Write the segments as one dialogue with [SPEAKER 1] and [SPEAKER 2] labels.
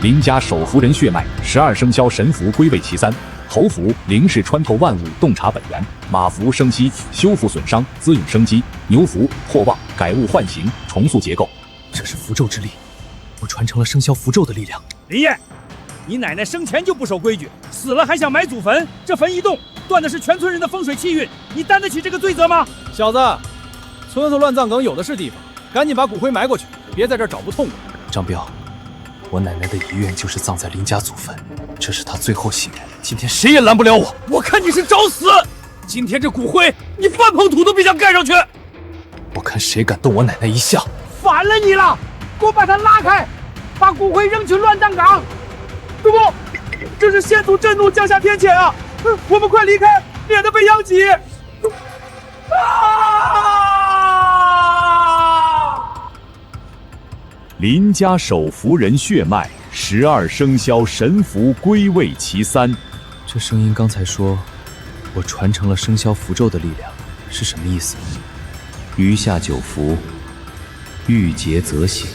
[SPEAKER 1] 林家守符人血脉，12生肖神符归位其三。猴符灵视穿透万物，洞察本源；马符生息，修复损伤，滋养生机；牛符破旺，改物换形，重塑结构。
[SPEAKER 2] 这是符咒之力，我传承了生肖符咒的力量。
[SPEAKER 3] 林燕，你奶奶生前就不守规矩，死了还想埋祖坟，这坟一动，断的是全村人的风水气运，你担得起这个罪责吗？
[SPEAKER 2] 小子，村子乱葬岗有的是地方，赶紧把骨灰埋过去，别在这儿找不痛快。张彪，我奶奶的遗愿就是葬在林家祖坟，这是她最后心愿，今天谁也拦不了我。
[SPEAKER 3] 我看你是找死！今天这骨灰，你翻捧土都别想盖上去！
[SPEAKER 2] 我看谁敢动我奶奶一下！
[SPEAKER 3] 反了你了！给我把他拉开，把骨灰扔去乱葬岗！主公，这是先祖震怒降下天谴啊！我们快离开，免得被殃及！
[SPEAKER 1] 林家守符人血脉，12生肖神符归位其三。
[SPEAKER 2] 这声音刚才说，我传承了生肖符咒的力量，是什么意思？余下9符，遇劫则醒。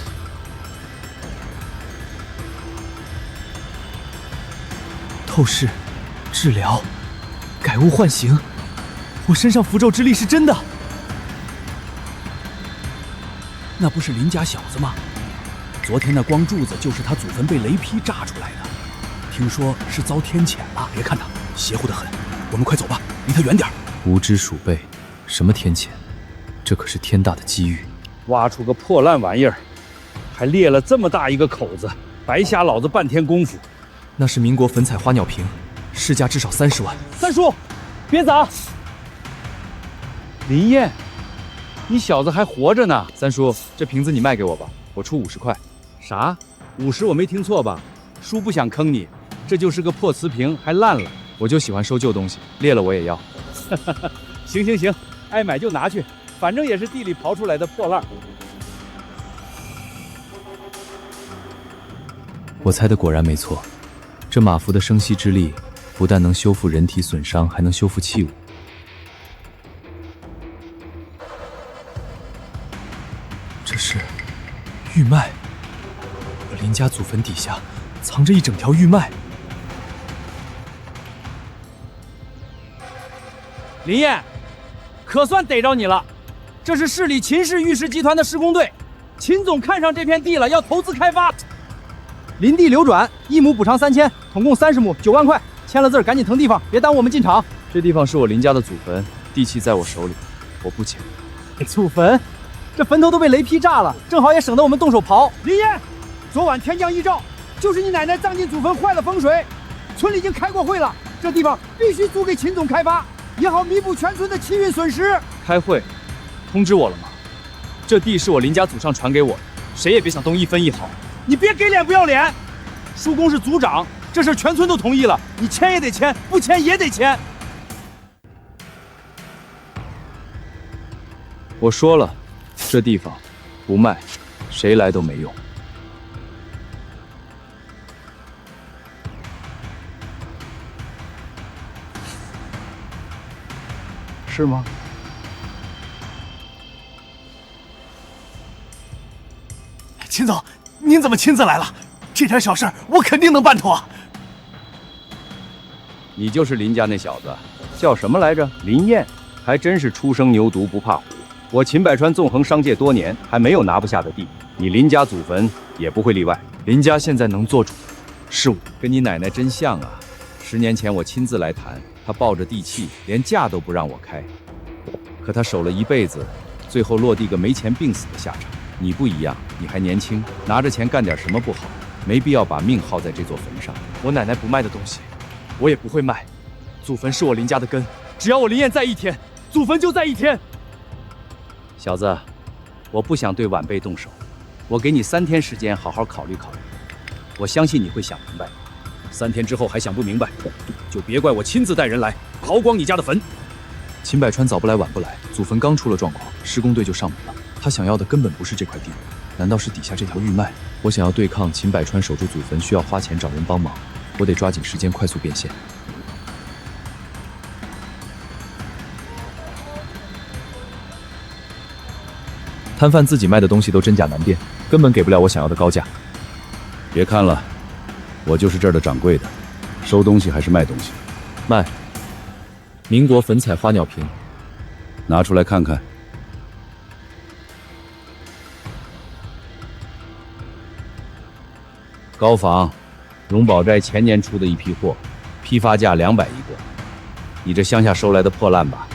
[SPEAKER 2] 透视、治疗、改物换形，我身上符咒之力是真的。
[SPEAKER 3] 那不是林家小子吗？昨天那光柱子就是他祖坟被雷劈炸出来的，听说是遭天谴了。别看他邪乎得很，我们快走吧，离他远点。
[SPEAKER 2] 无知鼠辈，什么天谴？这可是天大的机遇。
[SPEAKER 3] 挖出个破烂玩意儿，还裂了这么大一个口子，白瞎老子半天功夫。
[SPEAKER 2] 那是民国粉彩花鸟瓶，市价至少30万。
[SPEAKER 3] 三叔，别砸！林燕，你小子还活着呢。
[SPEAKER 2] 三叔，这瓶子你卖给我吧，我出50块。
[SPEAKER 3] 啥？50？我没听错吧？叔不想坑你，这就是个破瓷瓶，还烂了。
[SPEAKER 2] 我就喜欢收旧东西，裂了我也要。
[SPEAKER 3] 行行行，爱买就拿去，反正也是地里刨出来的破烂。
[SPEAKER 2] 我猜的果然没错，这马符的生息之力，不但能修复人体损伤，还能修复器物。这是玉脉，我林家祖坟底下藏着一整条玉脉。
[SPEAKER 3] 林燕，可算逮着你了！这是市里秦氏玉石集团的施工队，秦总看上这片地了，要投资开发。林地流转，1亩补偿3000，统共30亩，9万块。签了字赶紧腾地方，别耽误我们进场。
[SPEAKER 2] 这地方是我林家的祖坟，地契在我手里，我不签。
[SPEAKER 3] 祖坟？这坟头都被雷劈炸了，正好也省得我们动手刨。林燕，昨晚天降异兆，就是你奶奶葬进祖坟坏了风水，村里已经开过会了，这地方必须租给秦总开发，也好弥补全村的气运损失。
[SPEAKER 2] 开会，通知我了吗？这地是我林家祖上传给我的，谁也别想动1分1毫。
[SPEAKER 3] 你别给脸不要脸！叔公是族长，这事全村都同意了，你签也得签，不签也得签。
[SPEAKER 2] 我说了，这地方不卖，谁来都没用。
[SPEAKER 3] 是吗？
[SPEAKER 4] 秦总，您怎么亲自来了？这点小事我肯定能办妥。
[SPEAKER 5] 你就是林家那小子，叫什么来着？林燕，还真是初生牛犊不怕虎。我秦百川纵横商界多年，还没有拿不下的地，你林家祖坟也不会例外。
[SPEAKER 2] 林家现在能做主的是我，
[SPEAKER 5] 跟你奶奶真像啊！10年前我亲自来谈，她抱着地契，连价都不让我开，可她守了一辈子，最后落地个没钱病死的下场。你不一样，你还年轻，拿着钱干点什么不好？没必要把命耗在这座坟上。
[SPEAKER 2] 我奶奶不卖的东西，我也不会卖。祖坟是我林家的根，只要我林燕在一天，祖坟就在一天。
[SPEAKER 5] 小子，我不想对晚辈动手，我给你3天时间好好考虑考虑，我相信你会想明白。3天之后还想不明白，就别怪我亲自带人来刨光你家的坟。
[SPEAKER 2] 秦百川早不来晚不来，祖坟刚出了状况，施工队就上门了。他想要的根本不是这块地，难道是底下这条玉脉？我想要对抗秦百川守住祖坟，需要花钱找人帮忙，我得抓紧时间快速变现。摊贩自己卖的东西都真假难辨，根本给不了我想要的高价。
[SPEAKER 5] 别看了，我就是这儿的掌柜的，收东西还是卖东西？
[SPEAKER 2] 卖。民国粉彩花鸟瓶，
[SPEAKER 5] 拿出来看看。高仿，荣宝斋前年出的一批货，批发价200一个。你这乡下收来的破烂吧？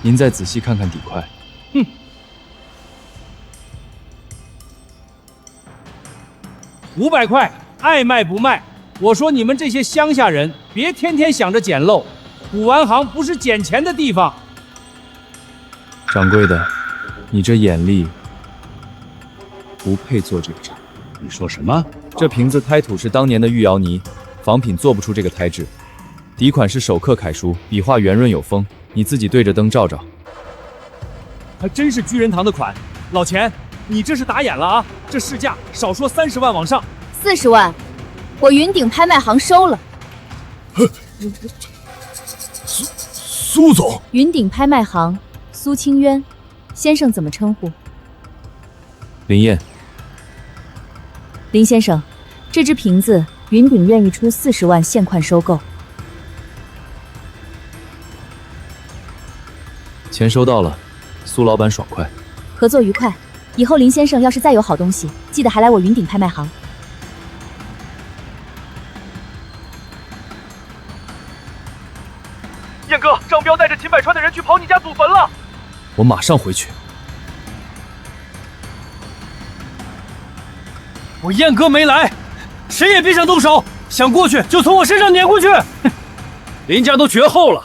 [SPEAKER 2] 您再仔细看看底块。
[SPEAKER 3] 哼，500块，爱卖不卖。我说你们这些乡下人，别天天想着捡漏，古玩行不是捡钱的地方。
[SPEAKER 2] 掌柜的，你这眼力不配做这个茶。
[SPEAKER 5] 你说什么？
[SPEAKER 2] 这瓶子胎土是当年的玉窑泥，仿品做不出这个胎质。底款是手刻楷书，笔画圆润有风，你自己对着灯照照。
[SPEAKER 3] 还真是居仁堂的款。老钱，你这是打眼了啊！这市价少说30万往上。
[SPEAKER 6] 40万，我云顶拍卖行收了。
[SPEAKER 4] 苏总，
[SPEAKER 6] 云顶拍卖行，苏清渊先生怎么称呼？
[SPEAKER 2] 林燕，
[SPEAKER 6] 林先生，这只瓶子云顶愿意出40万现款收购。
[SPEAKER 2] 钱收到了，苏老板爽快。
[SPEAKER 6] 合作愉快，以后林先生要是再有好东西，记得还来我云顶拍卖行。
[SPEAKER 3] 燕哥，张彪带着秦百川的人去刨你家祖坟了。
[SPEAKER 2] 我马上回去。
[SPEAKER 3] 我燕哥没来，谁也别想动手，想过去就从我身上撵过去。林家都绝后了，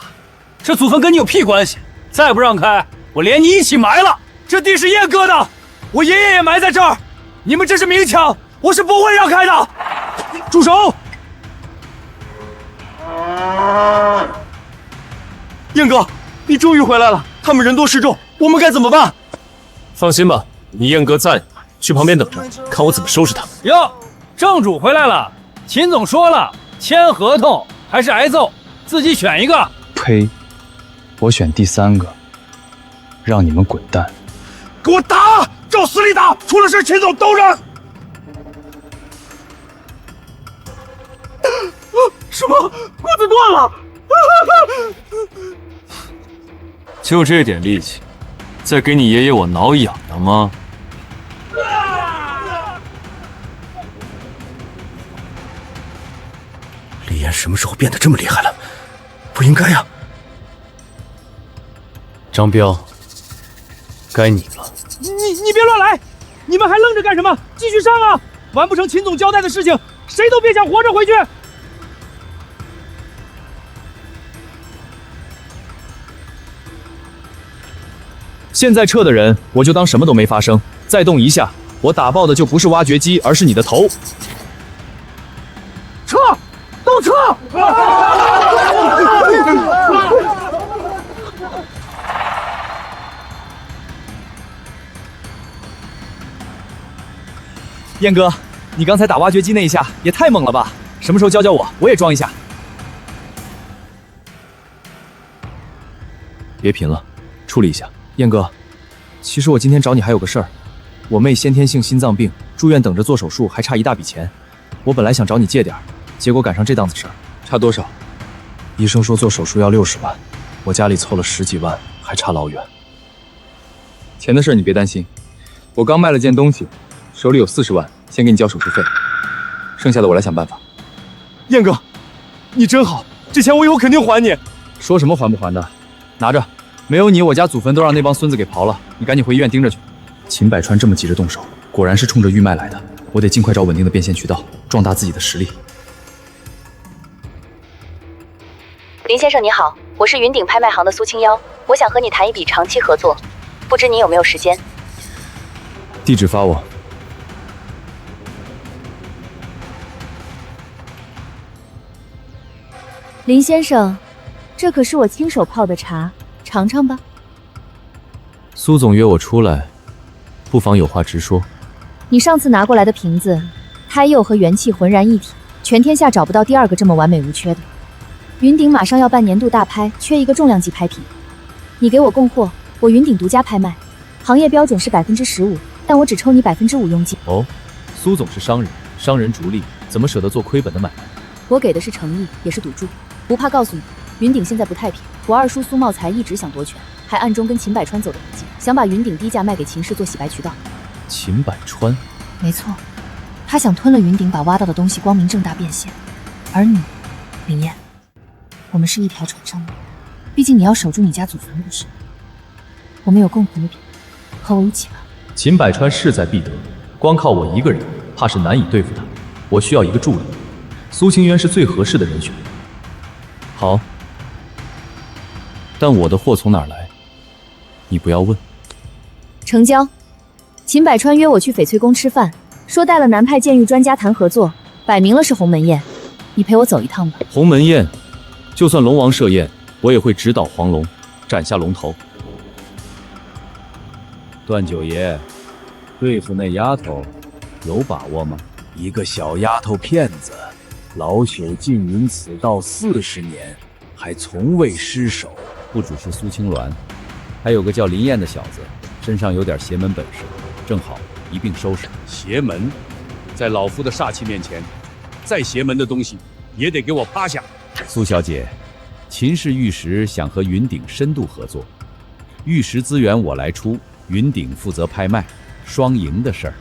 [SPEAKER 3] 这祖坟跟你有屁关系？再不让开，我连你一起埋了。这地是燕哥的，我爷爷也埋在这儿。你们这是明抢，我是不会让开的。住手！
[SPEAKER 4] 燕哥，你终于回来了，他们人多势众，我们该怎么办？
[SPEAKER 7] 放心吧，你燕哥在，去旁边等着，看我怎么收拾他们。
[SPEAKER 3] 哟，正主回来了。秦总说了，签合同还是挨揍，自己选一个。
[SPEAKER 2] 呸！我选第3个，让你们滚蛋！
[SPEAKER 4] 给我打，照死里打，出了事秦总都认。什么？骨子断了？
[SPEAKER 7] 就这点力气，再给你爷爷我挠痒痒吗？
[SPEAKER 4] 李岩什么时候变得这么厉害了？不应该呀！
[SPEAKER 7] 张彪，该你了。
[SPEAKER 3] 你别乱来！你们还愣着干什么？继续上啊！完不成秦总交代的事情，谁都别想活着回去。
[SPEAKER 2] 现在撤的人，我就当什么都没发生。再动一下，我打爆的就不是挖掘机，而是你的头。
[SPEAKER 3] 撤，都撤！
[SPEAKER 2] 燕哥，你刚才打挖掘机那一下也太猛了吧！什么时候教教我，我也装一下。别贫了，处理一下。燕哥，其实我今天找你还有个事儿，我妹先天性心脏病，住院等着做手术，还差一大笔钱。我本来想找你借点，结果赶上这档子事儿。差多少？医生说做手术要60万，我家里凑了10几万，还差老远。钱的事你别担心，我刚卖了件东西，手里有40万，先给你交手术费，剩下的我来想办法。
[SPEAKER 3] 燕哥，你真好，这钱我以后肯定还你。
[SPEAKER 2] 说什么还不还的？拿着。没有你，我家祖坟都让那帮孙子给刨了。你赶紧回医院盯着去。秦百川这么急着动手，果然是冲着玉麦来的。我得尽快找稳定的变现渠道，壮大自己的实力。
[SPEAKER 6] 林先生你好，我是云顶拍卖行的苏清妖，我想和你谈一笔长期合作，不知你有没有时间？
[SPEAKER 2] 地址发我。
[SPEAKER 6] 林先生，这可是我亲手泡的茶。尝尝吧。
[SPEAKER 2] 苏总约我出来，不妨有话直说。
[SPEAKER 6] 你上次拿过来的瓶子，胎釉和元气浑然一体，全天下找不到第2个这么完美无缺的。云顶马上要办年度大拍，缺一个重量级拍品，你给我供货，我云顶独家拍卖，行业标准是15%，但我只抽你5%佣金。
[SPEAKER 2] 哦，苏总是商人，商人逐利，怎么舍得做亏本的买卖？
[SPEAKER 6] 我给的是诚意，也是赌注。不怕告诉你，云顶现在不太平。我二叔苏茂才一直想夺权，还暗中跟秦百川走得很近，想把云顶低价卖给秦氏做洗白渠道。
[SPEAKER 2] 秦百川？
[SPEAKER 6] 没错，他想吞了云顶，把挖到的东西光明正大变现。而你，林燕，我们是一条船上的，毕竟你要守住你家祖坟，不是？我们有共同的利益，和我一起吧。
[SPEAKER 2] 秦百川势在必得，光靠我一个人，怕是难以对付他。我需要一个助力，苏清渊是最合适的人选。好，但我的货从哪儿来，你不要问。
[SPEAKER 6] 成交。秦百川约我去翡翠宫吃饭，说带了南派剑狱专家谈合作，摆明了是鸿门宴。你陪我走一趟吧。
[SPEAKER 2] 鸿门宴，就算龙王设宴，我也会直捣黄龙，斩下龙头。
[SPEAKER 5] 段九爷，对付那丫头有把握吗？一个小丫头片子，老朽浸淫此道40年，还从未失手。不只是苏青鸾，还有个叫林燕的小子，身上有点邪门本事，正好一并收拾。
[SPEAKER 8] 邪门，在老夫的煞气面前，再邪门的东西也得给我趴下。
[SPEAKER 5] 苏小姐，秦氏玉石想和云顶深度合作，玉石资源我来出，云顶负责拍卖，双赢的事儿。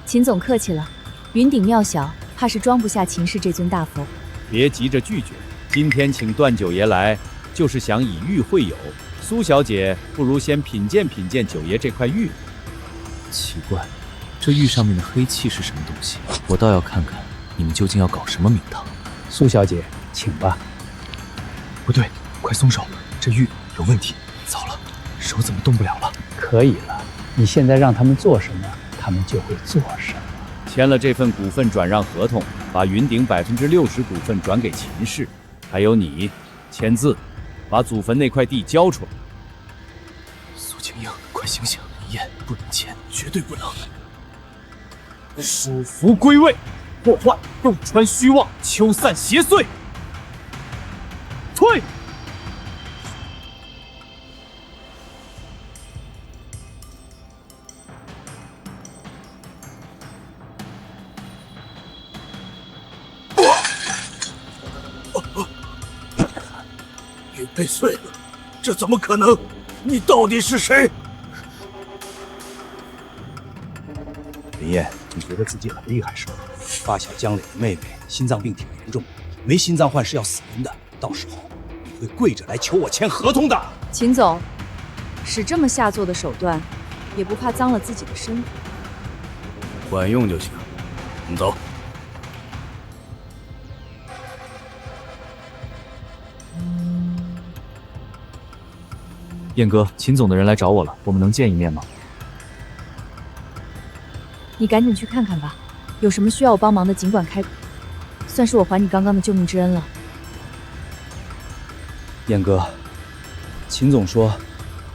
[SPEAKER 6] 秦总客气了，云顶庙小，怕是装不下秦氏这尊大佛。
[SPEAKER 5] 别急着拒绝，今天请段九爷来，就是想以玉会友。苏小姐，不如先品鉴品鉴九爷这块玉。
[SPEAKER 2] 奇怪，这玉上面的黑气是什么东西？我倒要看看你们究竟要搞什么名堂。
[SPEAKER 3] 苏小姐，请吧。
[SPEAKER 2] 不对，快松手，这玉有问题。糟了，手怎么动不了了？
[SPEAKER 3] 可以了，你现在让他们做什么，他们就会做什么。
[SPEAKER 5] 签了这份股份转让合同，把云顶60%股份转给秦氏，还有你签字，把祖坟那块地交出来。
[SPEAKER 2] 苏清英，快醒醒！林燕不能签，绝对不能。
[SPEAKER 3] 蜀服归位，破坏洞穿虚妄，秋散邪祟。退！
[SPEAKER 4] 玉被碎了，这怎么可能？你到底是谁？
[SPEAKER 8] 林燕，你觉得自己很厉害是吧？发小江磊的妹妹心脏病挺严重，没心脏换是要死人的，到时候你会跪着来求我签合同的。
[SPEAKER 6] 秦总，使这么下作的手段，也不怕脏了自己的身份。
[SPEAKER 8] 管用就行，我们走。
[SPEAKER 2] 燕哥，秦总的人来找我了，我们能见一面吗？
[SPEAKER 6] 你赶紧去看看吧，有什么需要我帮忙的，尽管开口，算是我还你刚刚的救命之恩了。
[SPEAKER 3] 燕哥，秦总说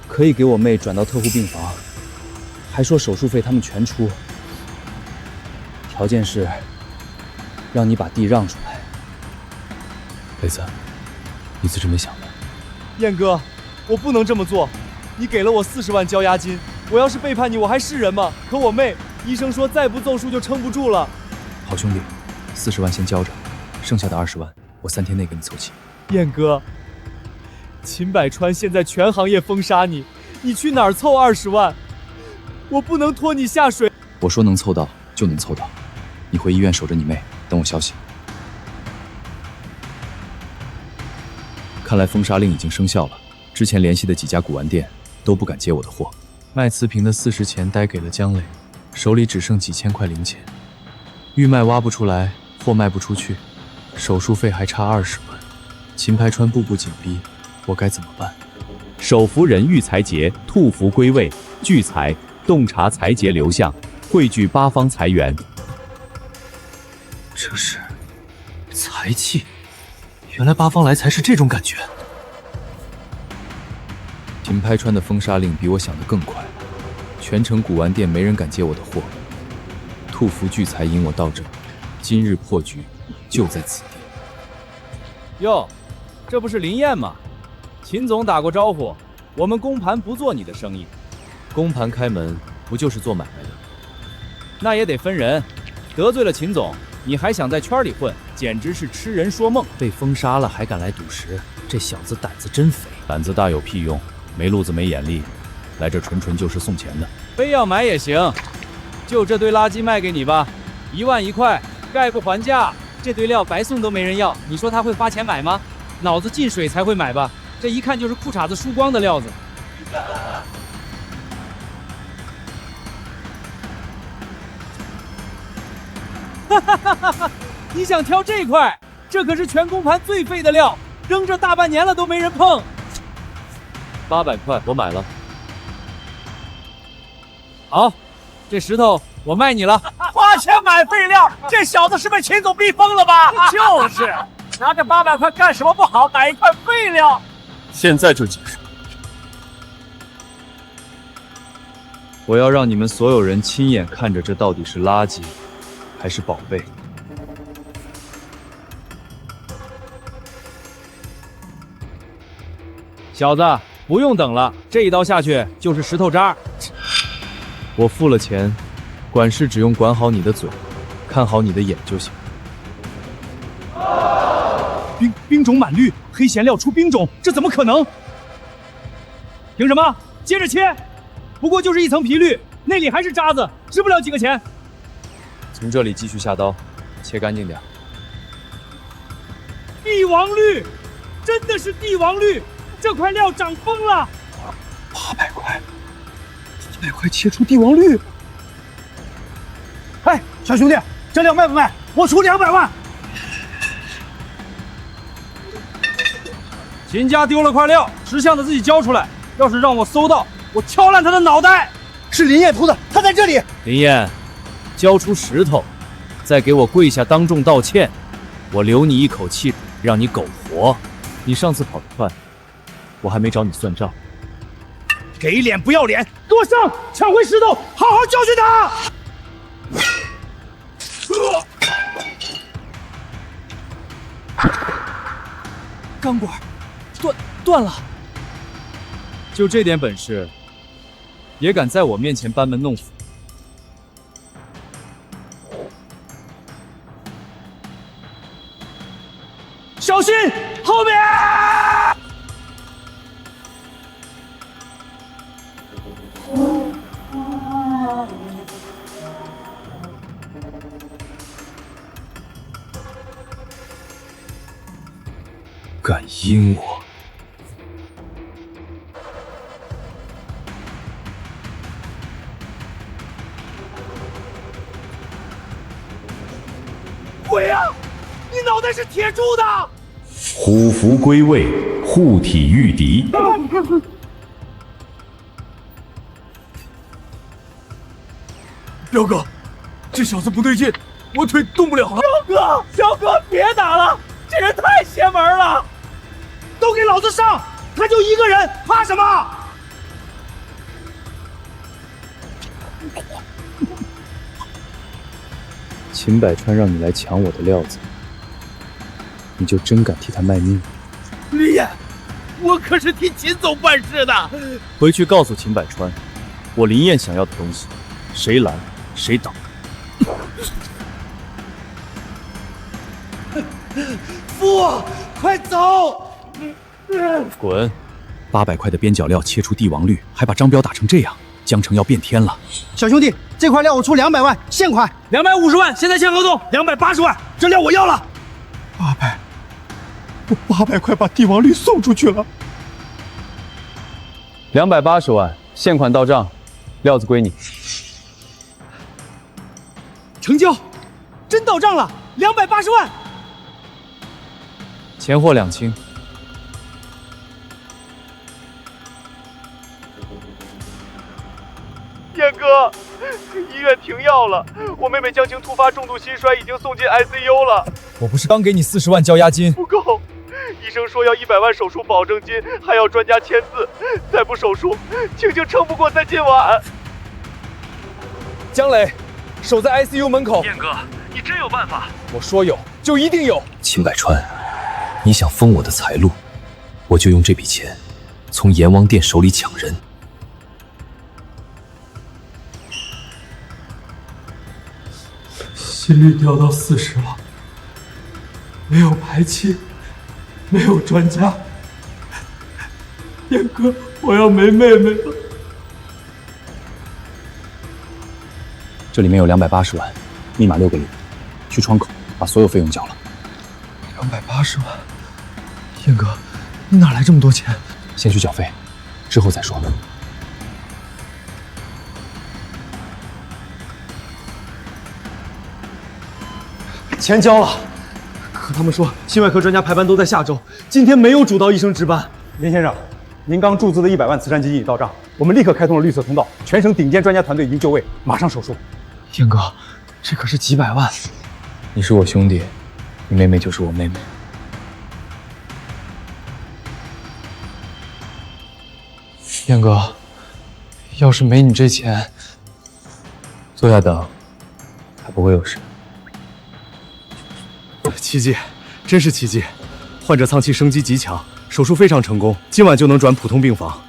[SPEAKER 3] 可以给我妹转到特护病房，还说手术费他们全出，条件是让你把地让出来。
[SPEAKER 2] 雷子，你是这么想的？
[SPEAKER 3] 燕哥，我不能这么做，你给了我40万交押金，我要是背叛你，我还是人吗？可我妹，医生说再不奏术就撑不住了。
[SPEAKER 2] 好兄弟，40万先交着，剩下的20万我3天内给你凑齐。
[SPEAKER 3] 燕哥，秦百川现在全行业封杀你，你去哪儿凑20万？我不能拖你下水。
[SPEAKER 2] 我说能凑到就能凑到，你回医院守着你妹，等我消息。看来封杀令已经生效了，之前联系的几家古玩店都不敢接我的货。卖瓷瓶的40钱呆给了江磊，手里只剩几千块零钱。玉脉挖不出来，货卖不出去，手术费还差20万。秦排川步步紧逼，我该怎么办？
[SPEAKER 1] 守符人玉财劫，兔符归位，聚财，洞察财劫流向，汇聚八方财源。
[SPEAKER 2] 这是财气，原来八方来财是这种感觉。秦排川的封杀令比我想的更快，全城古玩店没人敢接我的货。兔符聚财引我到这，今日破局就在此地。
[SPEAKER 5] 哟，这不是林燕吗？秦总打过招呼，我们公盘不做你的生意。
[SPEAKER 2] 公盘开门不就是做买卖的？
[SPEAKER 5] 那也得分人，得罪了秦总，
[SPEAKER 3] 你还想在圈里混，简直是痴人说梦。
[SPEAKER 2] 被封杀了还敢来赌石，这小子胆子真肥。
[SPEAKER 1] 胆子大有屁用，没路子没眼力，来这纯纯就是送钱的。
[SPEAKER 3] 非要买也行，就这堆垃圾卖给你吧，1万1块，概不还价。这堆料白送都没人要，你说他会花钱买吗？脑子进水才会买吧？这一看就是裤衩子输光的料子。哈哈哈哈哈！你想挑这块？这可是全公盘最废的料，扔这大半年了都没人碰。
[SPEAKER 2] 800块，我买了。
[SPEAKER 3] 好，这石头我卖你了。
[SPEAKER 4] 花钱买废料，这小子是被秦总逼疯了吧？就是，拿这800块干什么不好，买一块废料。
[SPEAKER 7] 现在就结束。
[SPEAKER 2] 我要让你们所有人亲眼看着这到底是垃圾还是宝贝。
[SPEAKER 3] 小子，不用等了，这一刀下去就是石头渣。
[SPEAKER 2] 我付了钱，管事只用管好你的嘴，看好你的眼就行。
[SPEAKER 3] 冰种满绿，黑颜料出冰种，这怎么可能？凭什么？接着切，不过就是一层皮绿，内里还是渣子，值不了几个钱。
[SPEAKER 2] 从这里继续下刀，切干净点。
[SPEAKER 3] 帝王绿，真的是帝王绿，这块料涨疯了。
[SPEAKER 4] 800块，800块切出帝王绿。哎，小兄弟，这料卖不卖？我出200万。
[SPEAKER 3] 秦家丢了块料，识相的自己交出来。要是让我搜到，我敲烂他的脑袋。
[SPEAKER 4] 是林燕偷的，他在这里。
[SPEAKER 2] 林燕，交出石头，再给我跪下当众道歉，我留你一口气，让你苟活。你上次跑得快，我还没找你算账。
[SPEAKER 4] 给脸不要脸，给我上，抢回石头，好好教训他。
[SPEAKER 3] 钢管断了，
[SPEAKER 2] 就这点本事，也敢在我面前班门弄斧？
[SPEAKER 4] 小心后面！
[SPEAKER 8] 敢阴我！
[SPEAKER 4] 鬼啊！你脑袋是铁铸的！
[SPEAKER 1] 虎符归位，护体御敌。
[SPEAKER 4] 彪哥，这小子不对劲，我腿动不了了。彪哥，别打了，这人太邪门了！都给老子上！他就一个人，怕什么？
[SPEAKER 2] 秦百川让你来抢我的料子，你就真敢替他卖命？
[SPEAKER 4] 林燕，我可是替秦总办事的。
[SPEAKER 2] 回去告诉秦百川，我林燕想要的东西，谁拦谁挡。
[SPEAKER 4] 父，快走！
[SPEAKER 2] 滚！800块的边角料切出帝王绿，还把张彪打成这样，江城要变天了。
[SPEAKER 4] 小兄弟，这块料我出200万现款，250万现在签合同，280万，这料我要了。800，我800块把帝王绿送出去了。
[SPEAKER 2] 280万现款到账，料子归你。
[SPEAKER 3] 成交，真到账了，280万。
[SPEAKER 2] 钱货两清。
[SPEAKER 9] 燕哥，医院停药了，我妹妹江晴突发重度心衰，已经送进 ICU 了。
[SPEAKER 2] 我不是刚给你40万交押金？
[SPEAKER 9] 不够，医生说要100万手术保证金，还要专家签字，再不手术，晴晴撑不过再今晚。
[SPEAKER 2] 江磊，守在 ICU 门口。
[SPEAKER 9] 燕哥，你真有办法？
[SPEAKER 2] 我说有就一定有。
[SPEAKER 8] 秦百川，你想封我的财路，我就用这笔钱从阎王殿手里抢人。
[SPEAKER 4] 谢心率掉到40了，没有排气，没有专家。燕哥，我要没妹妹了。
[SPEAKER 2] 这里面有280万，密码6个0，去窗口把所有费用交了。
[SPEAKER 4] 280万，燕哥，你哪来这么多钱？
[SPEAKER 2] 先去缴费，之后再说。
[SPEAKER 4] 钱交了，可他们说心外科专家排班都在下周，今天没有主刀医生值班。
[SPEAKER 10] 林先生，您刚注资的100万慈善基金已到账，我们立刻开通了绿色通道，全省顶尖专家团队已经就位，马上手术。
[SPEAKER 4] 燕哥，这可是几百万。
[SPEAKER 2] 你是我兄弟，你妹妹就是我妹妹。
[SPEAKER 4] 燕哥，要是没你这钱，
[SPEAKER 2] 坐下等，还不会有事。
[SPEAKER 4] 奇迹，真是奇迹！患者脏器生机极强，手术非常成功，今晚就能转普通病房。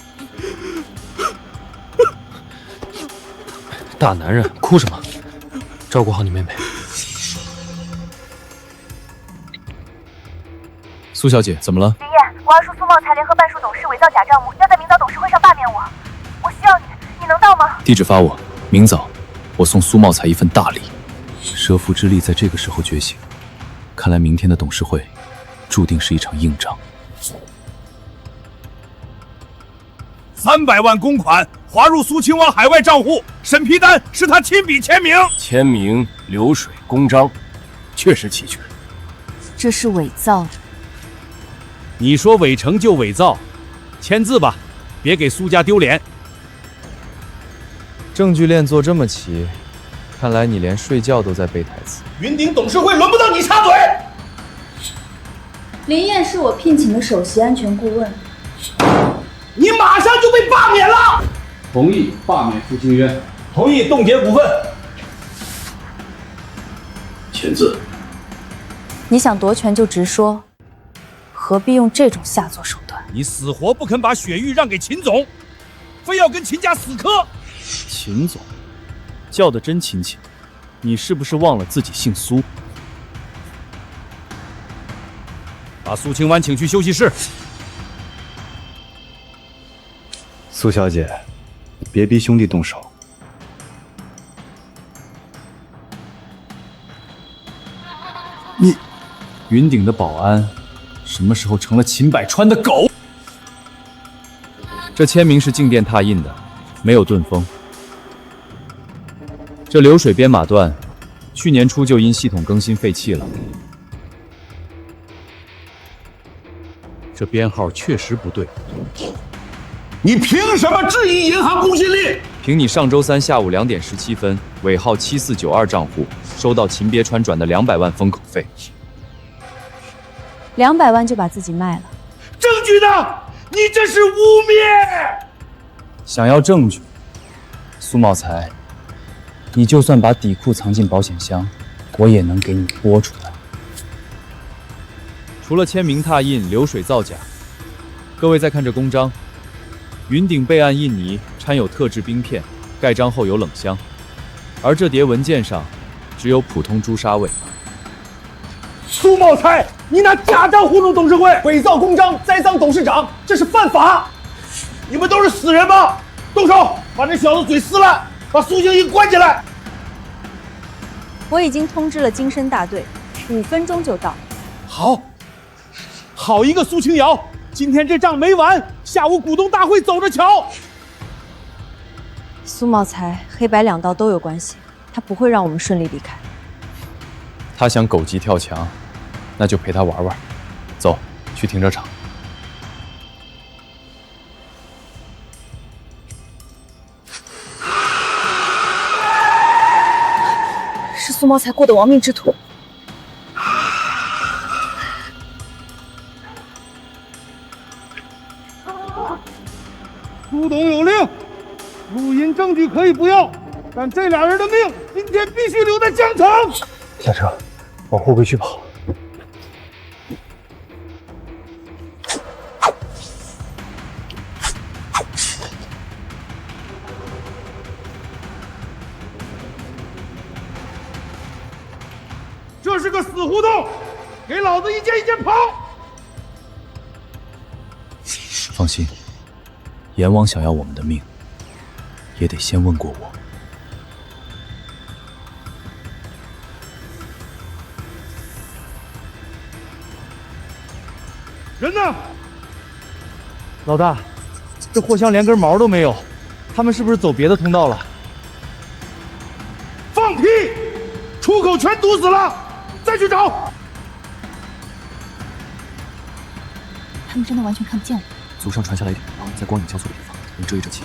[SPEAKER 4] 大男人哭什么？照顾好你妹妹。
[SPEAKER 2] 苏小姐，怎么了？
[SPEAKER 11] 林燕，我二叔苏茂才联合半数董事伪造假账目，要在明早董事会上罢免我。我需要你，你能到吗？
[SPEAKER 2] 地址发我，明早我送苏茂才一份大礼。蛇符之力在这个时候觉醒，看来明天的董事会注定是一场硬仗。
[SPEAKER 12] 300万公款划入苏亲王海外账户，审批单是他亲笔签名，
[SPEAKER 7] 签名、流水、公章，确实齐全。
[SPEAKER 6] 这是伪造的。
[SPEAKER 3] 你说伪成就伪造，签字吧，别给苏家丢脸。
[SPEAKER 2] 证据链做这么齐，看来你连睡觉都在背台词。
[SPEAKER 12] 云顶董事会轮不到你插嘴。
[SPEAKER 11] 林燕是我聘请的首席安全顾问，
[SPEAKER 12] 你马上就被罢免了。
[SPEAKER 13] 同意罢免苏清渊，
[SPEAKER 12] 同意冻结股份。
[SPEAKER 13] 签字。
[SPEAKER 11] 你想夺权就直说，何必用这种下作手段？
[SPEAKER 3] 你死活不肯把雪玉让给秦总，非要跟秦家死磕。
[SPEAKER 4] 秦总，叫得真亲切。你是不是忘了自己姓苏？
[SPEAKER 3] 把苏清湾请去休息室。
[SPEAKER 10] 苏小姐，别逼兄弟动手。
[SPEAKER 2] 你，云顶的保安，什么时候成了秦百川的狗？这签名是静电拓印的，没有盾封。这流水编码段，去年初就因系统更新废弃了。
[SPEAKER 3] 这编号确实不对。
[SPEAKER 12] 你凭什么质疑银行公信力？
[SPEAKER 2] 凭你上周三下午2点17分尾号7492账户收到秦别川转的200万封口费
[SPEAKER 11] ，200万就把自己卖了。
[SPEAKER 12] 证据呢？你这是污蔑！
[SPEAKER 2] 想要证据，苏茂才，你就算把底裤藏进保险箱，我也能给你拨出来。除了签名拓印、流水造假，各位再看这公章，云顶备案印泥掺有特制冰片，盖章后有冷香，而这叠文件上只有普通朱砂味。
[SPEAKER 12] 苏茂才，你拿假账糊弄董事会，伪造公章，栽赃董事长，这是犯法！你们都是死人吗？动手，把这小子嘴撕烂，把苏静怡关起来。
[SPEAKER 11] 我已经通知了金申大队，5分钟就到。
[SPEAKER 12] 好一个苏清瑶！今天这账没完，下午股东大会走着瞧。
[SPEAKER 11] 苏茂才、黑白两道都有关系，他不会让我们顺利离开。
[SPEAKER 2] 他想狗急跳墙，那就陪他玩玩。走，去停车场。
[SPEAKER 6] 是苏茂才过的亡命之徒。
[SPEAKER 12] 苏董有令，录音证据可以不要，但这俩人的命今天必须留在江城。
[SPEAKER 10] 下车，往货柜区跑。
[SPEAKER 12] 个死胡同，给老子一件一件跑！
[SPEAKER 2] 放心，阎王想要我们的命，也得先问过我。
[SPEAKER 12] 人呢？
[SPEAKER 3] 老大，这货箱连根毛都没有，他们是不是走别的通道了？
[SPEAKER 12] 放屁！出口全堵死了，再去找。
[SPEAKER 6] 他们真的完全看不见我。
[SPEAKER 2] 祖上传下来一点光，在光影交错的地方能遮一遮气。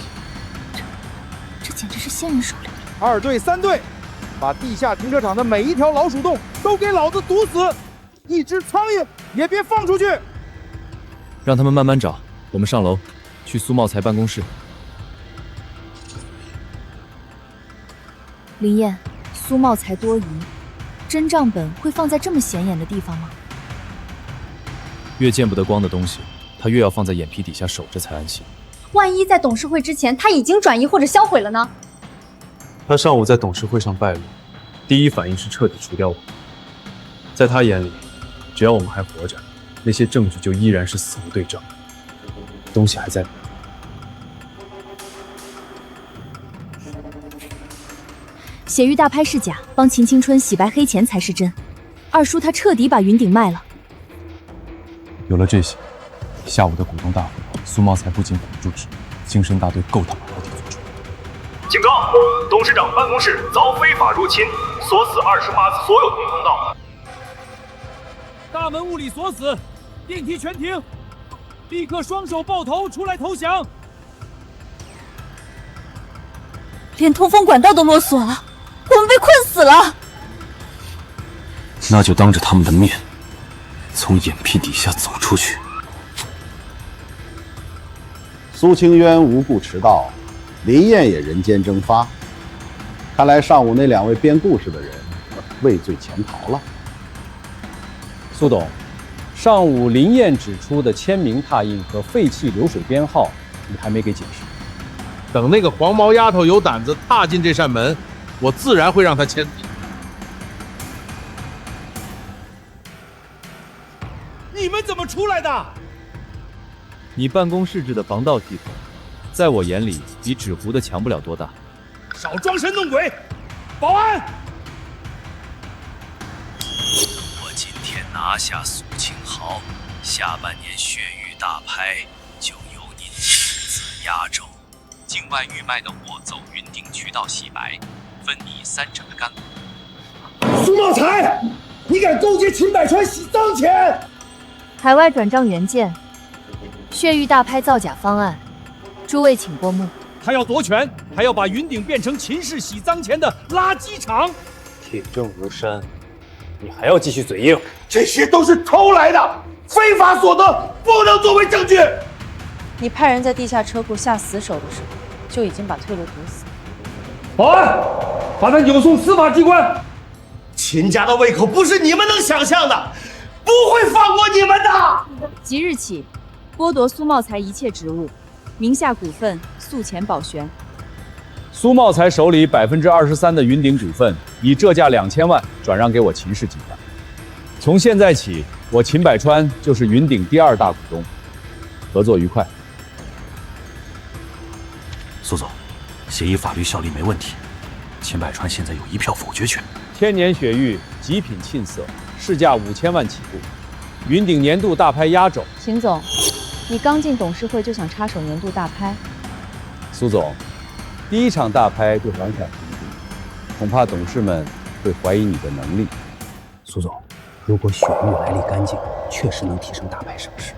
[SPEAKER 6] 这简直是仙人手里。
[SPEAKER 3] 2队3队，把地下停车场的每一条老鼠洞都给老子堵死，一只苍蝇也别放出去。
[SPEAKER 2] 让他们慢慢找，我们上楼，去苏茂才办公室。
[SPEAKER 6] 林燕，苏茂才多疑，真账本会放在这么显眼的地方吗？
[SPEAKER 2] 越见不得光的东西，他越要放在眼皮底下守着才安心。
[SPEAKER 11] 万一在董事会之前他已经转移或者销毁了呢？
[SPEAKER 10] 他上午在董事会上败露，第一反应是彻底除掉我。在他眼里，只要我们还活着，那些证据就依然是死无对证，东西还在里面。
[SPEAKER 6] 血玉大拍是假，帮秦青春洗白黑钱才是真。二叔他彻底把云顶卖了。
[SPEAKER 10] 有了这些，下午的股东大会，苏茂才不仅管不住职，精神大队够他把牢底做出。
[SPEAKER 9] 警告！董事长办公室遭非法入侵，锁死28次所有通道。
[SPEAKER 3] 大门物理锁死，电梯全停，立刻双手抱头出来投降。
[SPEAKER 11] 连通风管道都落锁了，我们被困死了。
[SPEAKER 13] 那就当着他们的面，从眼皮底下走出去。
[SPEAKER 14] 苏清渊无故迟到，林燕也人间蒸发。看来上午那2位编故事的人畏罪潜逃了。
[SPEAKER 15] 苏董，上午林燕指出的签名拓印和废弃流水编号，你还没给解释。
[SPEAKER 16] 等那个黄毛丫头有胆子踏进这扇门，我自然会让她签字。
[SPEAKER 3] 你们怎么出来的？
[SPEAKER 2] 你办公室制的防盗系统，在我眼里比纸糊的强不了多大。
[SPEAKER 3] 少装神弄鬼！保安！
[SPEAKER 17] 我今天拿下苏清豪，下半年血玉大拍就由您亲自压轴。境外预卖的货走云顶渠道洗白，分你3成的干股。
[SPEAKER 12] 苏茂才，你敢勾结秦百川洗脏钱？
[SPEAKER 6] 海外转账原件，血玉大拍造假方案，诸位请过目。
[SPEAKER 3] 他要夺权，还要把云顶变成秦氏洗脏钱的垃圾场。
[SPEAKER 10] 铁证如山，你还要继续嘴硬？
[SPEAKER 12] 这些都是偷来的，非法所得，不能作为证据。
[SPEAKER 18] 你派人在地下车库下死手的时候，就已经把退路堵死。
[SPEAKER 12] 保安，把他扭送司法机关。秦家的胃口不是你们能想象的，不会放过你们的。
[SPEAKER 6] 即日起，剥夺苏茂才一切职务，名下股份速钱保全。
[SPEAKER 15] 苏茂才手里23%的云顶股份，以这价2000万转让给我秦氏集团。从现在起，我秦百川就是云顶第2大股东。合作愉快。
[SPEAKER 13] 苏总，协议法律效力没问题。秦百川现在有1票否决权。
[SPEAKER 15] 千年雪玉极品沁色，市价5000万起步。云顶年度大拍压轴。
[SPEAKER 18] 秦总，你刚进董事会就想插手年度大拍？
[SPEAKER 15] 苏总，第1场大拍就反闪平地，恐怕董事们会怀疑你的能力。
[SPEAKER 8] 苏总，如果雪玉来历干净，确实能提升大拍声势。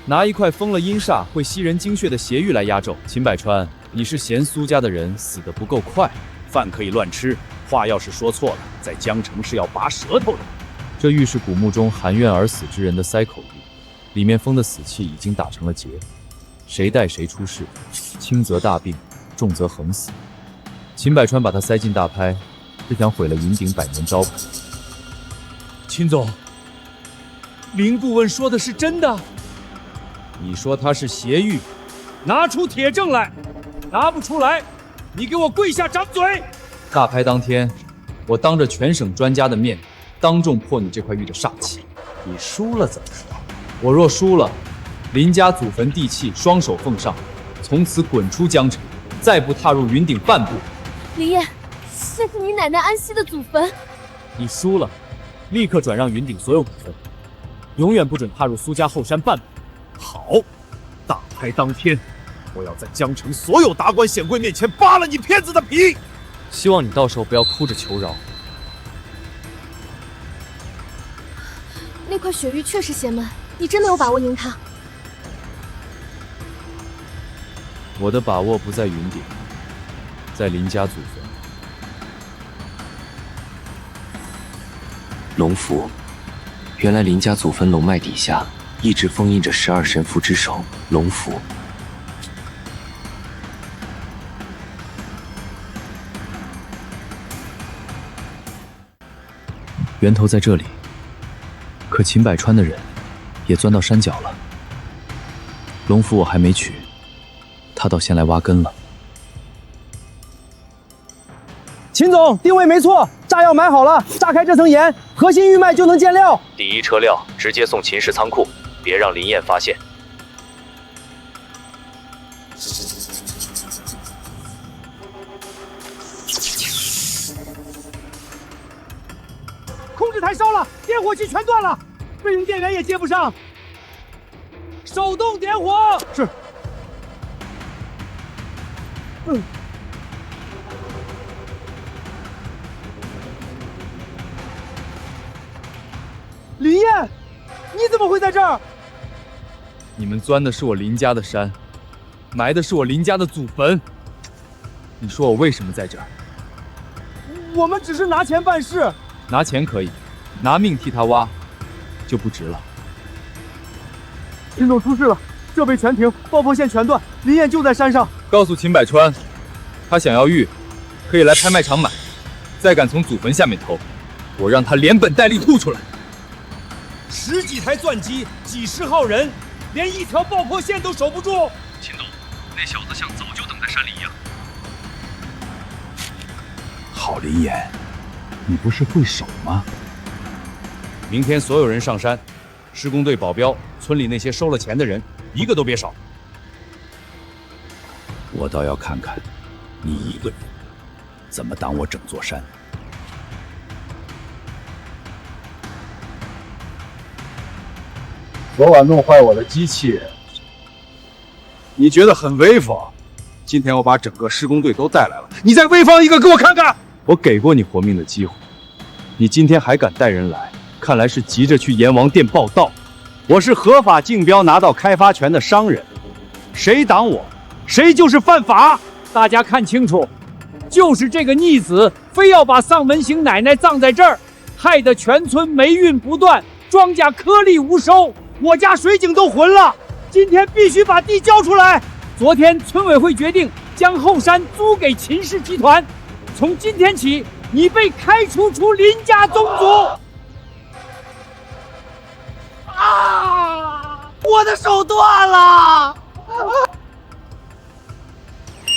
[SPEAKER 2] 拿一块封了阴煞、会吸人精血的邪玉来压轴。秦百川，你是嫌苏家的人死得不够快，饭可以乱吃，话要是说错了，在江城是要拔舌头的。这玉是古墓中含冤而死之人的塞口玉，里面封的死气已经打成了结，谁带谁出事，轻则大病，重则横死。秦百川把他塞进大拍，是想毁了云顶100年招牌。
[SPEAKER 3] 秦总，林顾问说的是真的？
[SPEAKER 2] 你说他是邪玉，
[SPEAKER 3] 拿出铁证来！拿不出来，你给我跪下掌嘴！
[SPEAKER 2] 大拍当天，我当着全省专家的面当众破你这块玉的煞气。
[SPEAKER 8] 你输了怎么说？
[SPEAKER 2] 我若输了，林家祖坟地契双手奉上，从此滚出江城，再不踏入云顶半步。
[SPEAKER 6] 林燕，这是你奶奶安息的祖坟。
[SPEAKER 3] 你输了，立刻转让云顶所有股份，永远不准踏入苏家后山半步。
[SPEAKER 12] 好，大拍当天，我要在江城所有达官显贵面前扒了你骗子的皮。
[SPEAKER 2] 希望你到时候不要哭着求饶。
[SPEAKER 6] 那块雪玉确实邪门，你真的有把握赢他？
[SPEAKER 2] 我的把握不在云顶，在林家祖坟。
[SPEAKER 17] 龙符，原来林家祖坟龙脉底下一直封印着12神符之首龙符。
[SPEAKER 2] 源头在这里，可秦百川的人也钻到山脚了。龙符我还没取，他倒先来挖根了。
[SPEAKER 3] 秦总，定位没错，炸药买好了，炸开这层岩，核心玉脉就能见料。
[SPEAKER 17] 第一车料直接送秦氏仓库，别让林燕发现。
[SPEAKER 3] 控制台烧了，点火器全断了，备用电源也接不上。手动点火。是。林燕，你怎么会在这儿？
[SPEAKER 2] 你们钻的是我林家的山，埋的是我林家的祖坟。你说我为什么在这儿？
[SPEAKER 3] 我们只是拿钱办事。
[SPEAKER 2] 拿钱可以，拿命替他挖，就不值了。
[SPEAKER 3] 秦总出事了，设备全停，爆破线全断，林燕就在山上。
[SPEAKER 2] 告诉秦百川，他想要玉，可以来拍卖场买，再敢从祖坟下面偷，我让他连本带利吐出来。
[SPEAKER 3] 10几台钻机，几10号人，连一条爆破线都守不住。
[SPEAKER 17] 秦总，那小子像早就等在山里一样。
[SPEAKER 14] 郝林燕，你不是会守吗？
[SPEAKER 15] 明天所有人上山，施工队保镖，村里那些收了钱的人，一个都别少。
[SPEAKER 14] 我倒要看看你一个人怎么挡我整座山。昨晚弄坏我的机器，你觉得很威风？今天我把整个施工队都带来了，你再威风一个给我看看！
[SPEAKER 2] 我给过你活命的机会，你今天还敢带人来，看来是急着去阎王殿报道。
[SPEAKER 15] 我是合法竞标拿到开发权的商人，谁挡我，谁就是犯法。
[SPEAKER 3] 大家看清楚，就是这个逆子，非要把丧门星奶奶葬在这儿，害得全村霉运不断，庄稼颗粒无收。我家水井都浑了，今天必须把地交出来。昨天村委会决定将后山租给秦氏集团，从今天起，你被开除出林家宗族。啊！我的手断了！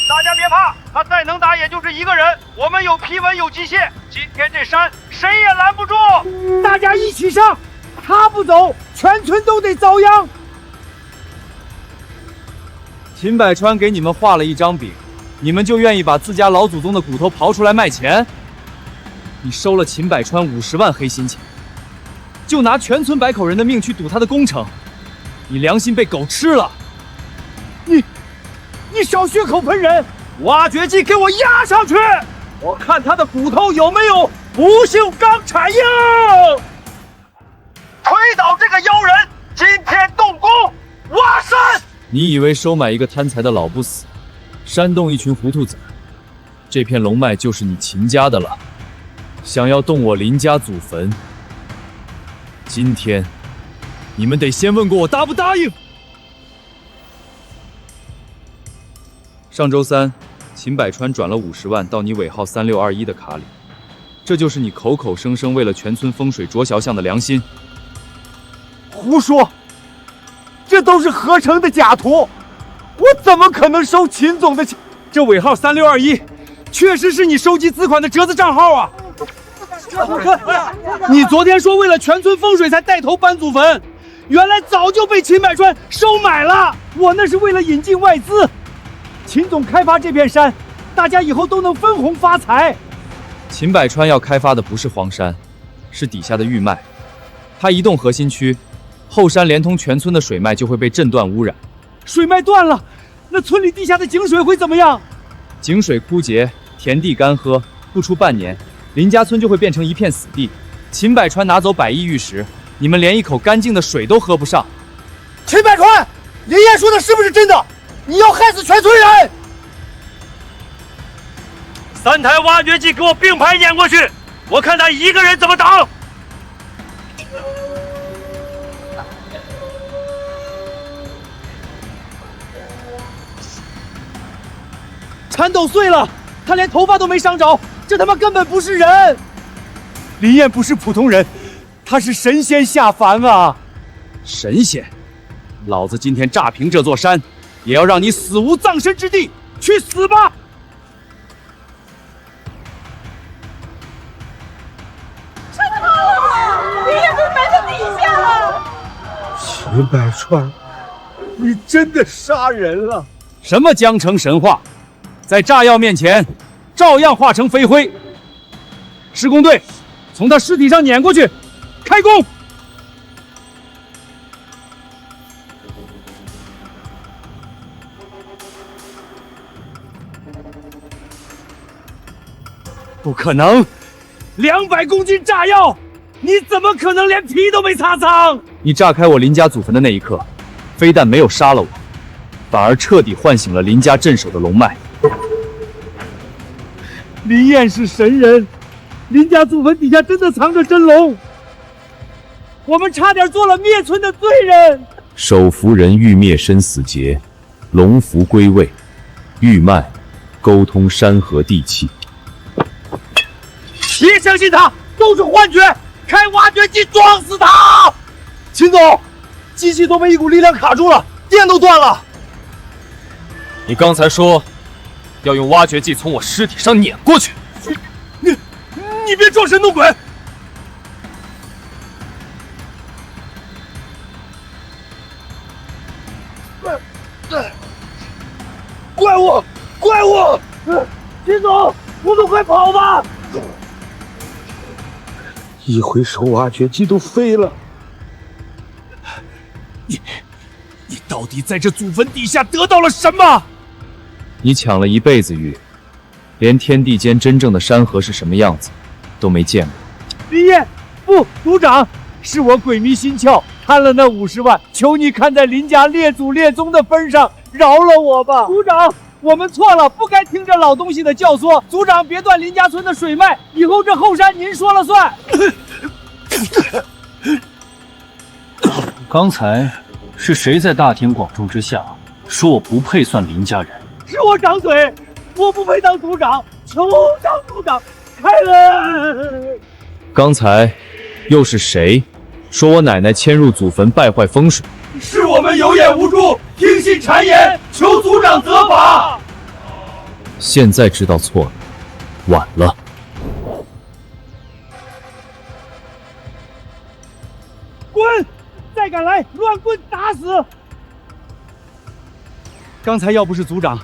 [SPEAKER 9] 大家别怕，他再能打也就是一个人，我们有批文有机械，今天这山谁也拦不住。
[SPEAKER 3] 大家一起上！他不走，全村都得遭殃。
[SPEAKER 2] 秦百川给你们画了一张饼，你们就愿意把自家老祖宗的骨头刨出来卖钱？你收了秦百川50万黑心钱，就拿全村百口人的命去赌他的工程，你良心被狗吃了！
[SPEAKER 3] 你少血口喷人！挖掘机给我压上去，我看他的骨头有没有不锈钢产硬。
[SPEAKER 9] 推倒这个妖人，今天动工挖山。
[SPEAKER 2] 你以为收买一个贪财的老不死，煽动一群糊涂子，这片龙脉就是你秦家的了？想要动我林家祖坟，今天你们得先问过我答不答应。上周三，秦百川转了50万到你尾号3621的卡里，这就是你口口声声为了全村风水着小象的良心？
[SPEAKER 3] 胡说！这都是合成的假图，我怎么可能收秦总的钱？这尾号3621，确实是你收集资款的折子账号啊！
[SPEAKER 4] 你昨天说为了全村风水才带头搬祖坟，原来早就被秦百川收买了。我那是为了引进外资。秦总开发这片山，大家以后都能分红发财。
[SPEAKER 2] 秦百川要开发的不是荒山，是底下的玉脉。他移动核心区，后山连通全村的水脉就会被震断污染。
[SPEAKER 4] 水脉断了，那村里地下的井水会怎么样？
[SPEAKER 2] 井水枯竭，田地干涸，不出半年，林家村就会变成一片死地。秦百川拿走100亿玉石，你们连一口干净的水都喝不上。
[SPEAKER 12] 秦百川，林燕说的是不是真的？你要害死全村人
[SPEAKER 9] ！3台挖掘机给我并排撵过去，我看他一个人怎么挡。
[SPEAKER 4] 铲斗碎了，他连头发都没伤着，这他妈根本不是人！林燕不是普通人，他是神仙下凡啊！
[SPEAKER 2] 神仙，老子今天炸平这座山，也要让你死无葬身之地！去死吧！
[SPEAKER 11] 真的吗？林燕被埋在地下了！
[SPEAKER 12] 秦百川，你真的杀人了！
[SPEAKER 2] 什么江城神话？在炸药面前，照样化成飞灰。施工队，从他尸体上碾过去，开工！
[SPEAKER 4] 不可能！200公斤炸药，你怎么可能连皮都没擦脏？
[SPEAKER 2] 你炸开我林家祖坟的那一刻，非但没有杀了我，反而彻底唤醒了林家镇守的龙脉。
[SPEAKER 4] 林燕是神人，林家祖坟底下真的藏着真龙，我们差点做了灭村的罪人。
[SPEAKER 1] 守符人欲灭生死劫，龙符归位，玉脉沟通山河地气。
[SPEAKER 12] 别相信他，都是幻觉！开挖掘机撞死他！秦总，机器都被一股力量卡住了，电都断了。
[SPEAKER 7] 你刚才说要用挖掘机从我尸体上碾过去，
[SPEAKER 12] 你别装神弄鬼！怪物！怪物！秦总，我们快跑吧！一回手，挖掘机都飞了。
[SPEAKER 4] 你到底在这祖坟底下得到了什么？
[SPEAKER 2] 你抢了一辈子玉，连天地间真正的山河是什么样子都没见过。
[SPEAKER 4] 林燕，不，组长，是我鬼迷心窍，贪了那50万，求你看在林家列祖列宗的份上，饶了我吧！组长，我们错了，不该听这老东西的教唆。组长，别断林家村的水脉，以后这后山您说了算。
[SPEAKER 13] 刚才是谁在大庭广众之下说我不配算林家人？
[SPEAKER 4] 是我长嘴，我不配当组长，求当组长开恩。
[SPEAKER 2] 刚才又是谁说我奶奶迁入祖坟败坏风水？
[SPEAKER 12] 是我们有眼无珠，听信谗言，求组长责罚。
[SPEAKER 2] 现在知道错了，晚了。
[SPEAKER 4] 滚！再敢来，乱棍打死！刚才要不是组长，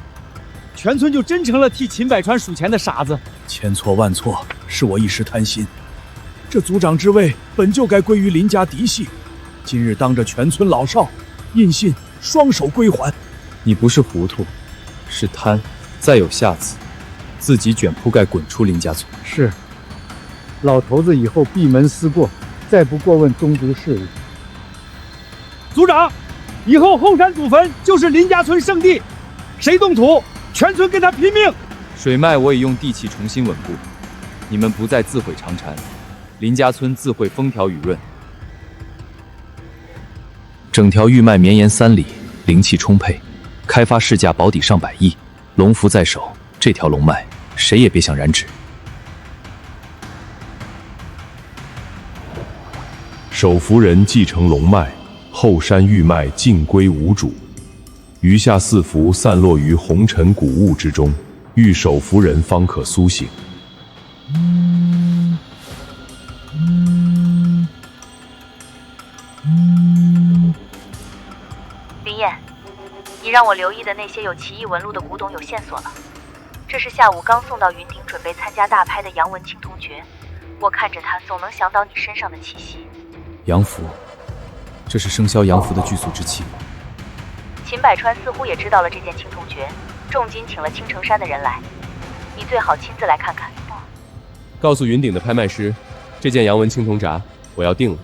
[SPEAKER 4] 全村就真成了替秦百川数钱的傻子。
[SPEAKER 12] 千错万错，是我一时贪心。这组长之位本就该归于林家嫡系，今日当着全村老少，印信双手归还。
[SPEAKER 2] 你不是糊涂，是贪。再有下次，自己卷铺盖滚出林家村。
[SPEAKER 19] 是，老头子以后闭门思过，再不过问宗族事务。
[SPEAKER 4] 组长，以后后山祖坟就是林家村圣地，谁动土，全村跟他拼命。
[SPEAKER 2] 水脉我已用地气重新稳固，你们不再自毁长禅，林家村自会风调雨润。整条玉脉绵延3里，灵气充沛，开发市价保底上100亿，龙符在手，这条龙脉谁也别想染指。
[SPEAKER 20] 守符人继承龙脉，后山玉脉尽归无主，余下4符散落于红尘古物之中，欲守符人方可苏醒。
[SPEAKER 11] 燕，你让我留意的那些有奇异纹路的古董有线索了。这是下午刚送到云顶准备参加大拍的杨文清同学，我看着他总能想到你身上的气息。
[SPEAKER 2] 杨符，这是生肖杨符的聚宿之气。
[SPEAKER 11] 秦百川似乎也知道了这件青铜爵，重金请了青城山的人来，你最好亲自来看看。
[SPEAKER 7] 告诉云顶的拍卖师，这件杨文青铜闸我要定了。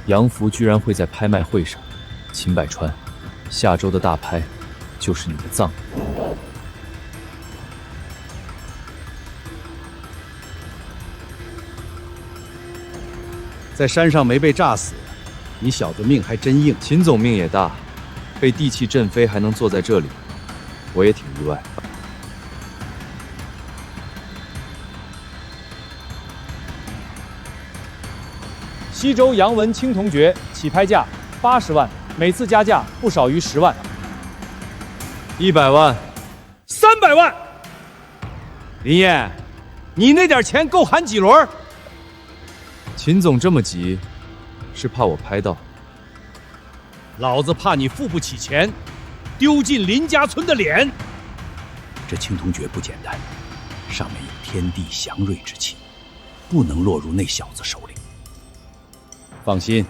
[SPEAKER 2] 杨符居然会在拍卖会上，秦百川，下周的大拍就是你的葬礼。
[SPEAKER 8] 在山上没被炸死，你小子命还真硬。
[SPEAKER 2] 秦总命也大，被地气震飞还能坐在这里，我也挺意外。
[SPEAKER 15] 西周杨文青铜爵起拍价80万，每次加价不少于10万。
[SPEAKER 16] 100万，300万。林燕，你那点钱够喊几轮？
[SPEAKER 2] 秦总这么急，是怕我拍到？
[SPEAKER 16] 老子怕你付不起钱，丢尽林家村的脸。
[SPEAKER 8] 这青铜爵不简单，上面有天地祥瑞之气，不能落入那小子手里。
[SPEAKER 15] 放心，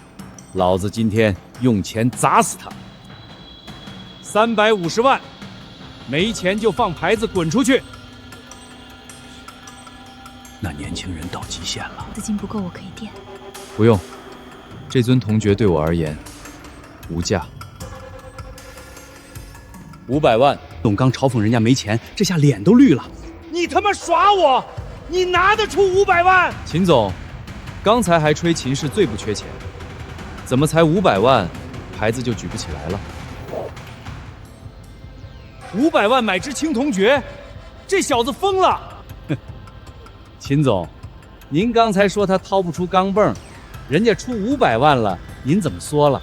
[SPEAKER 15] 老子今天用钱砸死他。350万，没钱就放牌子滚出去。
[SPEAKER 8] 那年轻人到极限了。
[SPEAKER 6] 资金不够，我可以垫。
[SPEAKER 2] 不用，这尊铜爵对我而言无价。
[SPEAKER 15] 500万。
[SPEAKER 8] 董刚嘲讽人家没钱，这下脸都绿了。
[SPEAKER 16] 你他妈耍我！你拿得出500万？
[SPEAKER 2] 秦总，刚才还吹秦氏最不缺钱，怎么才500万，牌子就举不起来了
[SPEAKER 16] ？500万买只青铜爵，这小子疯了！
[SPEAKER 15] 秦总，您刚才说他掏不出钢镚，人家出500万了，您怎么说了？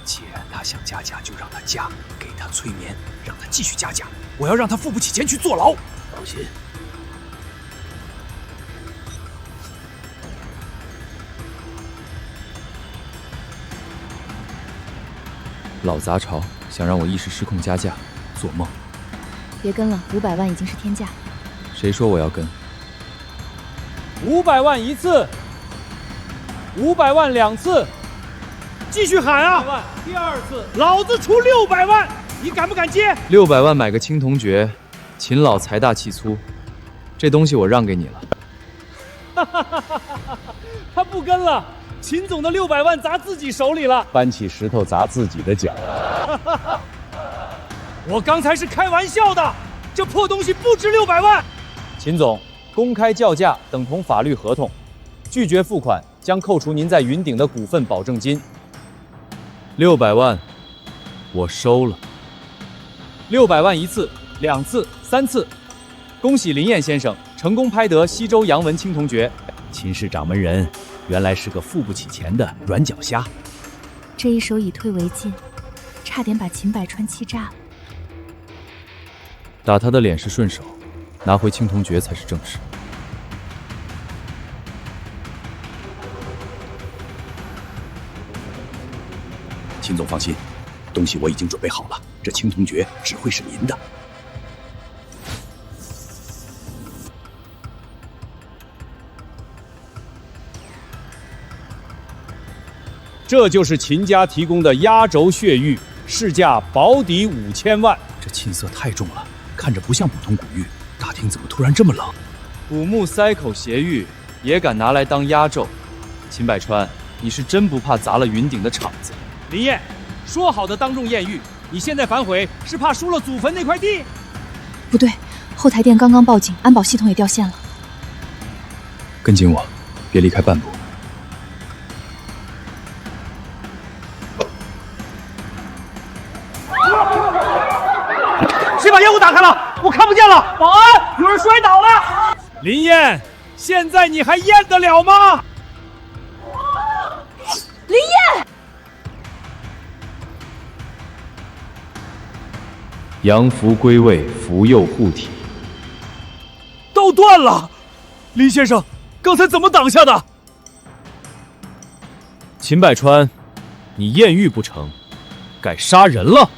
[SPEAKER 8] 既然他想加价，就让他加，给他催眠，让他继续加价。我要让他付不起钱去坐牢。放心。
[SPEAKER 2] 老杂潮想让我一时失控加价，做梦！
[SPEAKER 6] 别跟了，500万已经是天价。
[SPEAKER 2] 谁说我要跟
[SPEAKER 15] ？500万一次，500万2次，
[SPEAKER 16] 继续喊啊！
[SPEAKER 15] 第2次，
[SPEAKER 16] 老子出600万，你敢不敢接
[SPEAKER 2] ？600万买个青铜爵，秦老财大气粗，这东西我让给你了。
[SPEAKER 15] 他不跟了。秦总的600万砸自己手里了，
[SPEAKER 19] 搬起石头砸自己的脚。
[SPEAKER 16] 我刚才是开玩笑的，这破东西不值600万。
[SPEAKER 15] 秦总，公开叫价等同法律合同，拒绝付款将扣除您在云顶的股份保证金。
[SPEAKER 2] 600万，我收了。
[SPEAKER 15] 600万1次、2次、3次，恭喜林燕先生成功拍得西周杨文青铜爵。
[SPEAKER 8] 秦氏掌门人原来是个付不起钱的软脚虾，
[SPEAKER 6] 这一手以退为进，差点把秦百川气炸了。
[SPEAKER 2] 打他的脸是顺手，拿回青铜爵才是正事。
[SPEAKER 8] 秦总放心，东西我已经准备好了，这青铜爵只会是您的。
[SPEAKER 15] 这就是秦家提供的压轴血玉，市价保底5000万。
[SPEAKER 8] 这沁色太重了，看着不像普通古玉，大厅怎么突然这么冷？
[SPEAKER 2] 古木塞口邪玉也敢拿来当压轴？秦百川，你是真不怕砸了云顶的场子？
[SPEAKER 16] 林燕，说好的当众验玉，你现在反悔是怕输了祖坟那块地？
[SPEAKER 6] 不对，后台店刚刚报警，安保系统也掉线了。
[SPEAKER 2] 跟紧我，别离开半步。
[SPEAKER 4] 谁把烟雾打开了？我看不见了！保安，有人摔倒了！
[SPEAKER 16] 林燕，现在你还验得了吗？
[SPEAKER 11] 林燕，
[SPEAKER 20] 杨符归位，符佑护体。
[SPEAKER 4] 刀断了，林先生，刚才怎么挡下的？
[SPEAKER 16] 秦百川，你艳遇不成，改杀人了？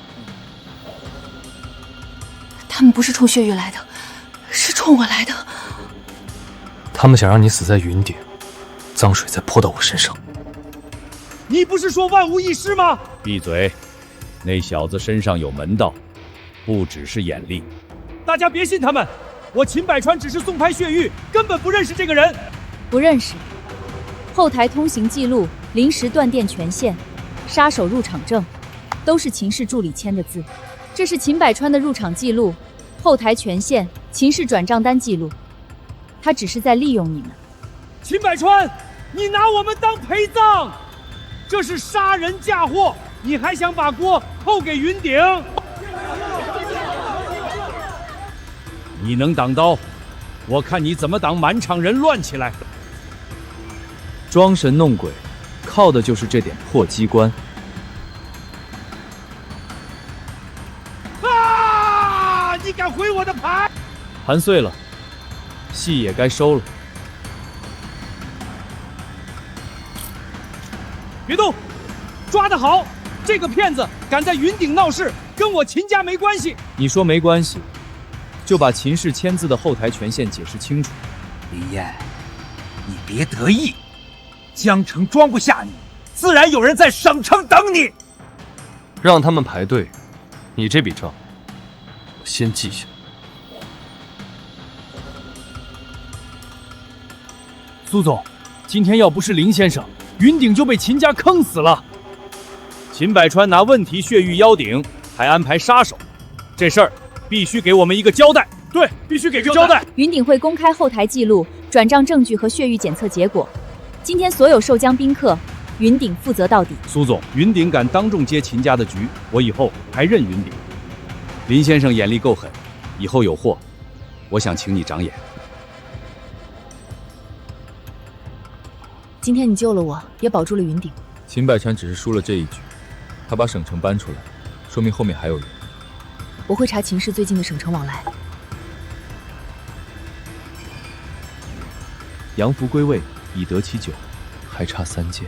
[SPEAKER 21] 他们不是冲血玉来的，是冲我来的。
[SPEAKER 10] 他们想让你死在云顶，脏水再泼到我身上。
[SPEAKER 3] 你不是说万无一失吗？
[SPEAKER 15] 闭嘴！那小子身上有门道，不只是眼力。
[SPEAKER 3] 大家别信他们，我秦百川只是送拍血玉，根本不认识这个人。
[SPEAKER 6] 不认识。后台通行记录临时断电权限，杀手入场证，都是秦氏助理签的字。这是秦百川的入场记录，后台权限，秦氏转账单记录。他只是在利用你们。
[SPEAKER 3] 秦百川，你拿我们当陪葬，这是杀人嫁祸，你还想把锅扣给云顶？
[SPEAKER 15] 你能挡刀，我看你怎么挡满场人乱起来。
[SPEAKER 2] 装神弄鬼，靠的就是这点破机关。
[SPEAKER 3] 啊！你敢毁我的牌？
[SPEAKER 2] 盘碎了，戏也该收了。
[SPEAKER 3] 别动，抓得好！这个骗子敢在云顶闹事，跟我秦家没关系。
[SPEAKER 2] 你说没关系，就把秦氏签字的后台权限解释清楚。
[SPEAKER 12] 林燕，你别得意，江城装不下你，自然有人在省城等你。
[SPEAKER 10] 让他们排队，你这笔账我先记下。
[SPEAKER 3] 苏总，今天要不是林先生，云顶就被秦家坑死了。
[SPEAKER 15] 秦百川拿问题血玉妖顶，还安排杀手，这事儿必须给我们一个交代。
[SPEAKER 3] 对，必须给个交代。
[SPEAKER 6] 云顶会公开后台记录、转账证据和血玉检测结果。今天所有受姜宾客，云顶负责到底。
[SPEAKER 15] 苏总，云顶敢当众接秦家的局，我以后还认云顶。林先生眼力够狠，以后有祸，我想请你长眼。
[SPEAKER 6] 今天你救了我，也保住了云顶。
[SPEAKER 2] 秦百川只是输了这一局，他把省城搬出来，说明后面还有人。
[SPEAKER 6] 我会查秦氏最近的省城往来。
[SPEAKER 2] 杨福归位，已得其9，还差3件。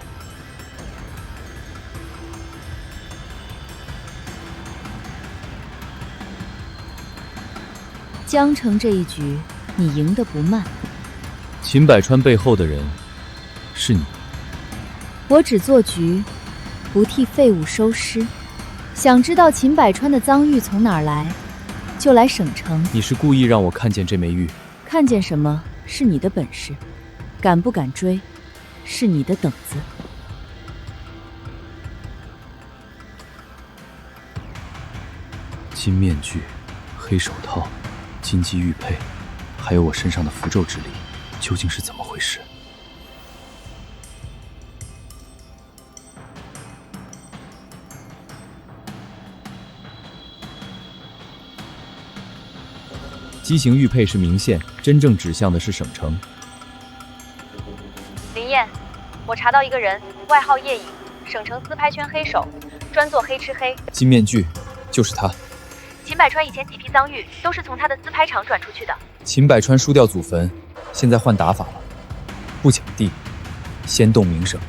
[SPEAKER 6] 江城这一局，你赢得不慢。
[SPEAKER 2] 秦百川背后的人是你。
[SPEAKER 6] 我只做局，不替废物收尸。想知道秦百川的赃玉从哪儿来，就来省城。
[SPEAKER 2] 你是故意让我看见这枚玉？
[SPEAKER 6] 看见什么是你的本事，敢不敢追，是你的等子。
[SPEAKER 2] 金面具、黑手套、金鸡玉佩，还有我身上的符咒之力，究竟是怎么回事？畸形玉佩是明线，真正指向的是省城。
[SPEAKER 11] 林燕，我查到一个人，外号夜影，省城私拍圈黑手，专做黑吃黑。
[SPEAKER 2] 金面具，就是他。
[SPEAKER 11] 秦百川以前几批赃玉都是从他的私拍厂转出去的。
[SPEAKER 2] 秦百川输掉祖坟，现在换打法了，不抢地，先动名声。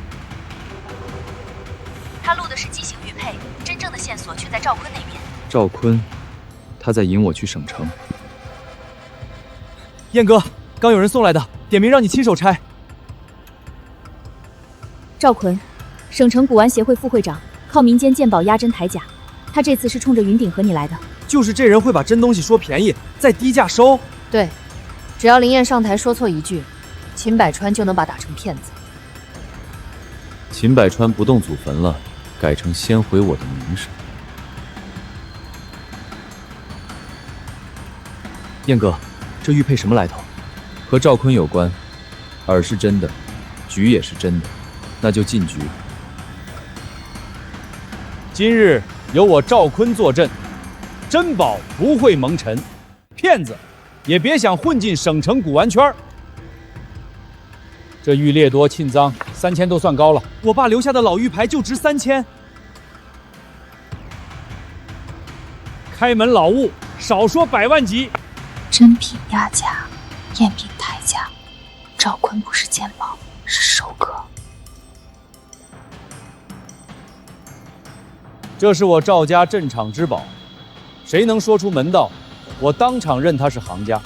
[SPEAKER 11] 他录的是畸形玉佩，真正的线索却在赵坤那边。
[SPEAKER 2] 赵坤，他在引我去省城。
[SPEAKER 3] 燕哥，刚有人送来的，点名让你亲手拆。
[SPEAKER 6] 赵坤，省城古玩协会副会长，靠民间鉴宝压针抬价。他这次是冲着云顶和你来的。
[SPEAKER 3] 就是这人会把真东西说便宜，再低价收。
[SPEAKER 18] 对，只要林燕上台说错一句，秦百川就能把打成骗子。
[SPEAKER 2] 秦百川不动祖坟了，改成先毁我的名声。燕哥，这玉佩什么来头？和赵坤有关，饵是真的，局也是真的，那就进局。
[SPEAKER 15] 今日有我赵坤坐镇，珍宝不会蒙尘，骗子也别想混进省城古玩圈。这玉劣多沁赃，3000都算高了。
[SPEAKER 3] 我爸留下的老玉牌就值3000。开门老物，少说100万级。
[SPEAKER 21] 真品压价，赝品抬价。赵坤不是鉴宝，是收割。
[SPEAKER 15] 这是我赵家镇场之宝，谁能说出门道，我当场认他是行家。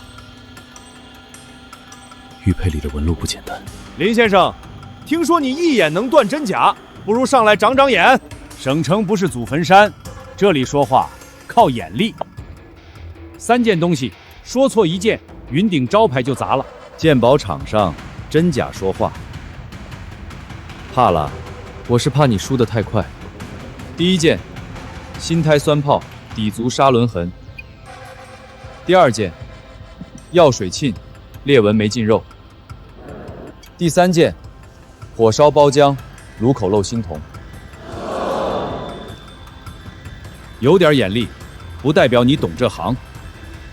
[SPEAKER 13] 玉佩里的纹路不简单。
[SPEAKER 16] 林先生，听说你一眼能断真假，不如上来长长眼。
[SPEAKER 15] 省城不是祖坟山，这里说话靠眼力。3件东西，说错1件，云顶招牌就砸了。鉴宝场上真假说话，
[SPEAKER 2] 怕了，我是怕你输得太快。第1件，新胎酸泡，底足砂轮痕。第2件，药水沁，裂纹没进肉。第3件，火烧包浆，炉口漏青铜。
[SPEAKER 15] 有点眼力，不代表你懂这行。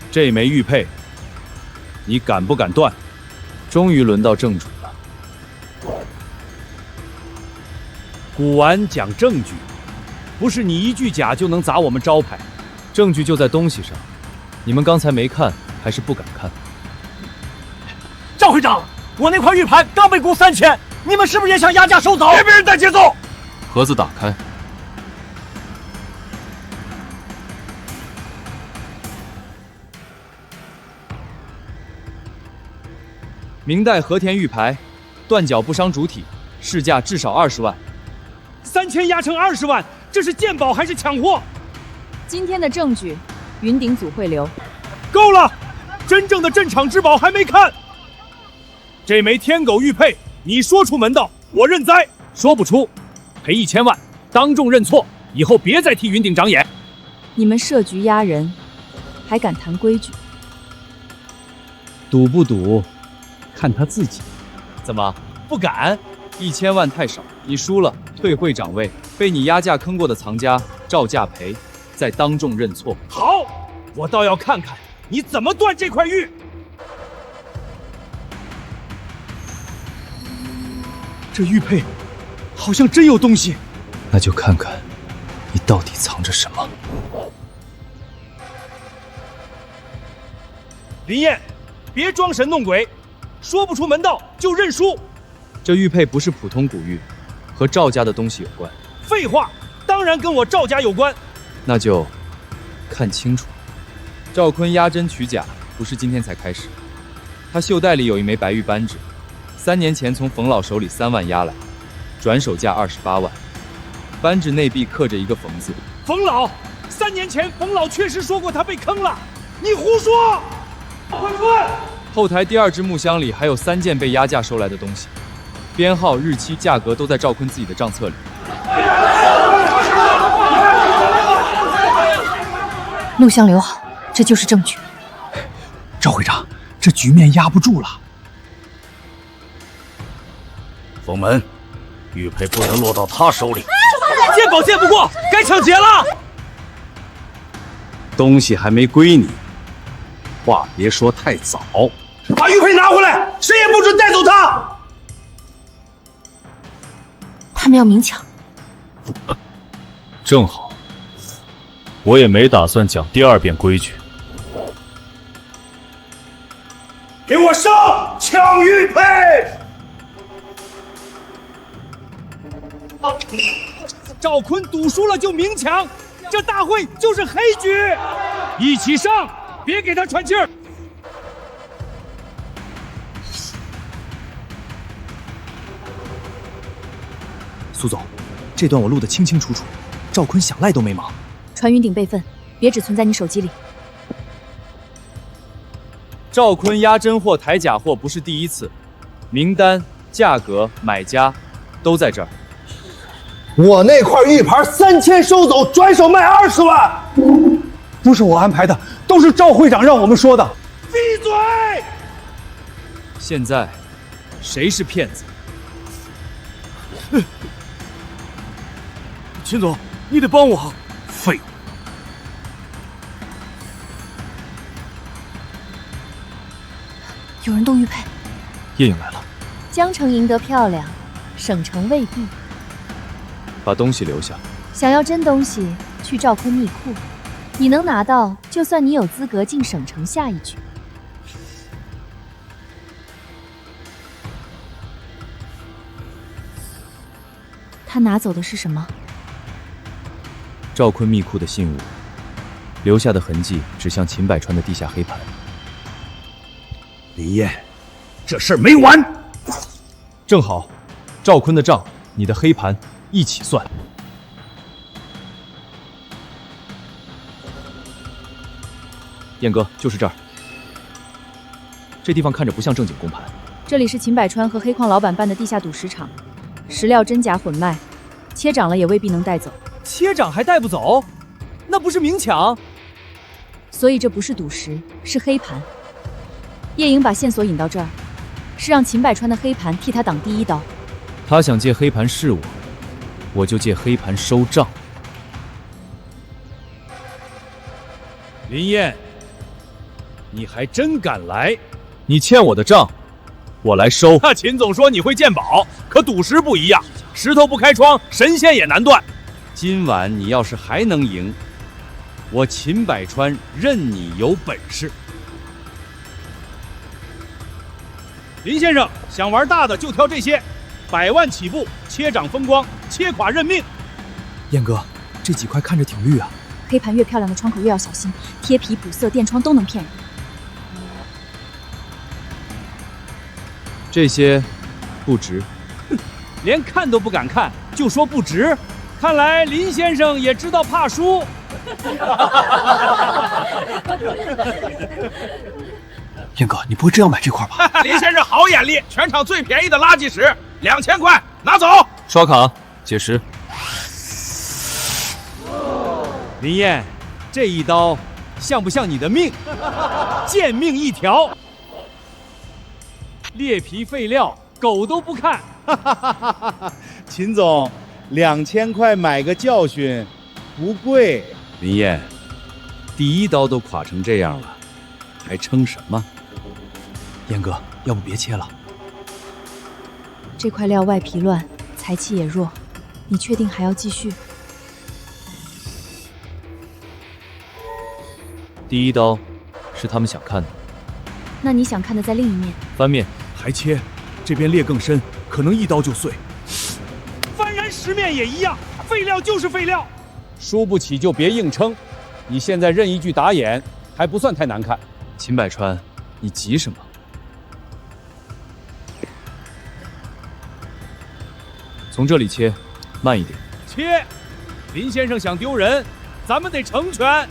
[SPEAKER 15] 这枚玉佩，你敢不敢断？
[SPEAKER 2] 终于轮到正主了。
[SPEAKER 15] 古玩讲证据，不是你一句假就能砸我们招牌。
[SPEAKER 2] 证据就在东西上，你们刚才没看，还是不敢看？
[SPEAKER 4] 赵会长，我那块玉盘刚被估3000，你们是不是也想压价收走？别被人带节奏！
[SPEAKER 2] 盒子打开。明代和田玉牌，断角不伤主体，市价至少20万。
[SPEAKER 3] 3000压成20万，这是鉴宝还是抢货？
[SPEAKER 6] 今天的证据，云顶组会留。
[SPEAKER 3] 够了，真正的镇场之宝还没看。这枚天狗玉佩，你说出门道，我认栽；说不出，赔1000万，当众认错，以后别再替云顶长眼。
[SPEAKER 6] 你们设局压人，还敢谈规矩？
[SPEAKER 15] 赌不赌？看他自己。
[SPEAKER 2] 怎么不敢？1000万太少，你输了，退会长位。被你压价坑过的藏家照价赔，再当众认错。
[SPEAKER 3] 好，我倒要看看你怎么断这块玉。
[SPEAKER 4] 这玉佩好像真有东西，
[SPEAKER 2] 那就看看你到底藏着什么。
[SPEAKER 3] 林燕，别装神弄鬼。说不出门道就认输。
[SPEAKER 2] 这玉佩不是普通古玉，和赵家的东西有关。
[SPEAKER 3] 废话，当然跟我赵家有关。
[SPEAKER 2] 那就看清楚，赵坤压针取假不是今天才开始，他袖袋里有一枚白玉扳指，3年前从冯老手里3万押来，转手价28万，扳指内壁刻着一个冯字。
[SPEAKER 3] 冯老，3年前冯老确实说过他被坑了，你胡说！快滚！
[SPEAKER 2] 后台第2只木箱里还有3件被压价收来的东西，编号、日期、价格都在赵坤自己的账册里。
[SPEAKER 6] 录像留好，这就是证据。
[SPEAKER 4] 赵会长，这局面压不住了。
[SPEAKER 13] 封门，玉佩不能落到他手里。
[SPEAKER 3] 鉴宝鉴不过，该抢劫了。
[SPEAKER 12] 东西还没归你，话别说太早。
[SPEAKER 4] 把玉佩拿回来，谁也不准带走它。
[SPEAKER 6] 他们要明抢。
[SPEAKER 13] 正好，我也没打算讲第2遍规矩。
[SPEAKER 4] 给我上，抢玉佩！
[SPEAKER 3] 赵坤赌输了就明抢，这大会就是黑局。一起上，别给他喘气儿。
[SPEAKER 8] 苏总，这段我录得清清楚楚，赵坤想赖都没忙。
[SPEAKER 6] 传云顶备份，别只存在你手机里。
[SPEAKER 2] 赵坤压真货抬假货不是第一次，名单、价格、买家都在这儿。
[SPEAKER 12] 我那块玉盘3000收走，转手卖20万，
[SPEAKER 4] 不是我安排的，都是赵会长让我们说的。
[SPEAKER 3] 闭嘴！
[SPEAKER 2] 现在谁是骗子？
[SPEAKER 4] 秦总，你得帮我。
[SPEAKER 13] 废物！
[SPEAKER 6] 有人动玉佩。
[SPEAKER 2] 叶影来了。
[SPEAKER 6] 江城赢得漂亮，省城未必。
[SPEAKER 2] 把东西留下。
[SPEAKER 6] 想要真东西，去赵坤密库，你能拿到，就算你有资格进省城下一局。他拿走的是什么？
[SPEAKER 2] 赵坤密库的信物，留下的痕迹指向秦百川的地下黑盘。
[SPEAKER 8] 林燕，这事儿没完。
[SPEAKER 2] 正好，赵坤的账，你的黑盘一起算。燕哥，就是这儿。这地方看着不像正经公盘。
[SPEAKER 6] 这里是秦百川和黑矿老板办的地下赌石场，石料真假混卖，切掌了也未必能带走。
[SPEAKER 3] 切掌还带不走？那不是明抢？
[SPEAKER 6] 所以这不是赌石，是黑盘。叶莹把线索引到这儿，是让秦百川的黑盘替他挡第一刀。
[SPEAKER 2] 他想借黑盘试我，我就借黑盘收账。
[SPEAKER 16] 林燕，你还真敢来！
[SPEAKER 2] 你欠我的账，我来收。
[SPEAKER 16] 那秦总说你会鉴宝，可赌石不一样，石头不开窗，神仙也难断。
[SPEAKER 3] 今晚你要是还能赢，我秦百川任你有本事。林先生想玩大的就挑这些，100万起步，切掌风光，切垮认命。
[SPEAKER 2] 燕哥，这几块看着挺绿啊。
[SPEAKER 6] 黑盘越漂亮的窗口越要小心，贴皮、补色、垫窗都能骗人。
[SPEAKER 2] 这些不值，
[SPEAKER 3] 连看都不敢看，就说不值。看来林先生也知道怕输。
[SPEAKER 2] 燕哥，你不会真要买这块吧？
[SPEAKER 16] 林先生好眼力，全场最便宜的垃圾石，2000块，拿走。
[SPEAKER 2] 刷卡解石。
[SPEAKER 3] 林燕，这一刀像不像你的命？贱命一条，裂皮废料，狗都不看。
[SPEAKER 12] 秦总，2000块买个教训，不贵。
[SPEAKER 3] 林燕，第一刀都垮成这样了，还撑什么？
[SPEAKER 2] 燕哥，要不别切了。
[SPEAKER 6] 这块料外皮乱，财气也弱，你确定还要继续？
[SPEAKER 2] 第一刀是他们想看的，
[SPEAKER 6] 那你想看的在另一面。
[SPEAKER 2] 翻面
[SPEAKER 16] 还切，这边裂更深，可能一刀就碎。
[SPEAKER 3] 翻然十面也一样，废料就是废料。
[SPEAKER 15] 输不起就别硬撑，你现在任一句打眼还不算太难看。
[SPEAKER 2] 秦百川，你急什么？从这里切，慢一点。
[SPEAKER 3] 切，林先生想丢人，咱们得成全。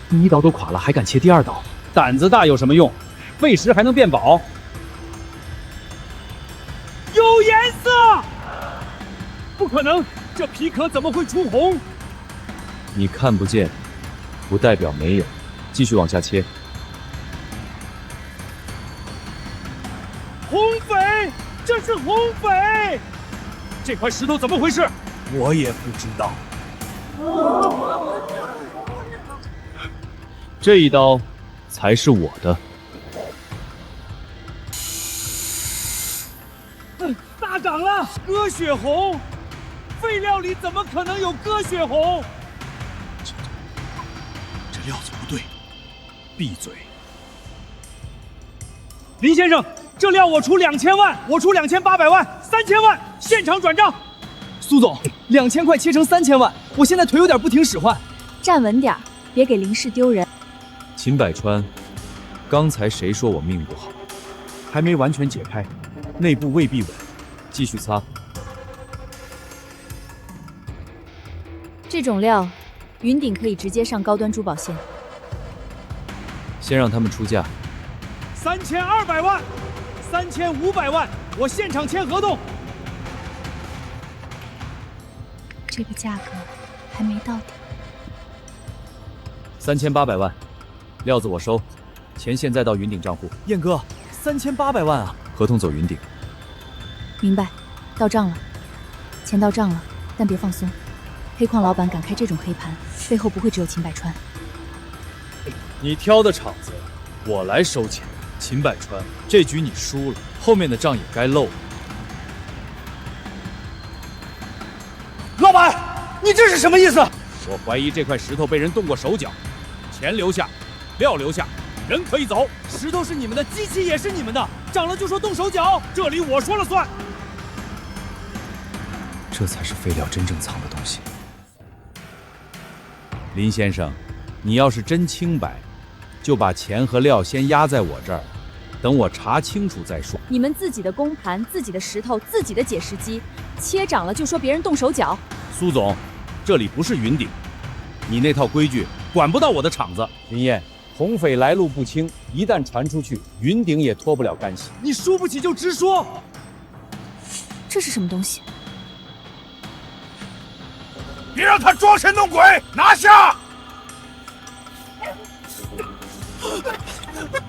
[SPEAKER 2] 第一刀都垮了，还敢切第二刀？
[SPEAKER 15] 胆子大有什么用？废石还能变宝？
[SPEAKER 3] 有颜色！不可能，这皮壳怎么会出红？
[SPEAKER 2] 你看不见，不代表没有。继续往下切。
[SPEAKER 3] 红匪，这是红匪！这块石头怎么回事？
[SPEAKER 8] 我也不知道。
[SPEAKER 2] 这一刀才是我的。
[SPEAKER 3] 大涨了，鸽血红！废料里怎么可能有鸽血红？
[SPEAKER 8] 这料子不对，闭嘴！
[SPEAKER 3] 林先生，这料我出2000万，我出2800万，3000万，现场转账。苏总，2000块切成3000万，我现在腿有点不听使唤。
[SPEAKER 6] 站稳点，别给林氏丢人。
[SPEAKER 2] 秦百川，刚才谁说我命不好？
[SPEAKER 16] 还没完全解开，内部未必稳。
[SPEAKER 2] 继续擦。
[SPEAKER 6] 这种料，云顶可以直接上高端珠宝线。
[SPEAKER 2] 先让他们出价。
[SPEAKER 3] 3200万，3500万，我现场签合同。
[SPEAKER 6] 这个价格还没到底。
[SPEAKER 2] 3800万，料子我收，钱现在到云顶账户。
[SPEAKER 3] 燕哥，3800万啊！
[SPEAKER 2] 合同走云顶。
[SPEAKER 6] 明白，到账了，钱到账了，但别放松。黑矿老板敢开这种黑盘，背后不会只有秦百川。
[SPEAKER 2] 你挑的场子，我来收钱。秦百川，这局你输了，后面的账也该漏了。
[SPEAKER 3] 老板，你这是什么意思？我怀疑这块石头被人动过手脚，钱留下，料留下，人可以走。石头是你们的，机器也是你们的，涨了就说动手脚，这里我说了算。
[SPEAKER 2] 这才是废料真正藏的东西。
[SPEAKER 15] 林先生，你要是真清白，就把钱和料先压在我这儿，等我查清楚再说。
[SPEAKER 6] 你们自己的公盘、自己的石头、自己的解石机，切涨了就说别人动手脚。
[SPEAKER 15] 苏总，这里不是云顶，你那套规矩管不到我的场子。林燕，红匪来路不清，一旦传出去，云顶也脱不了干系。
[SPEAKER 3] 你输不起就直说。
[SPEAKER 6] 这是什么东西？
[SPEAKER 12] 别让他装神弄鬼，拿下！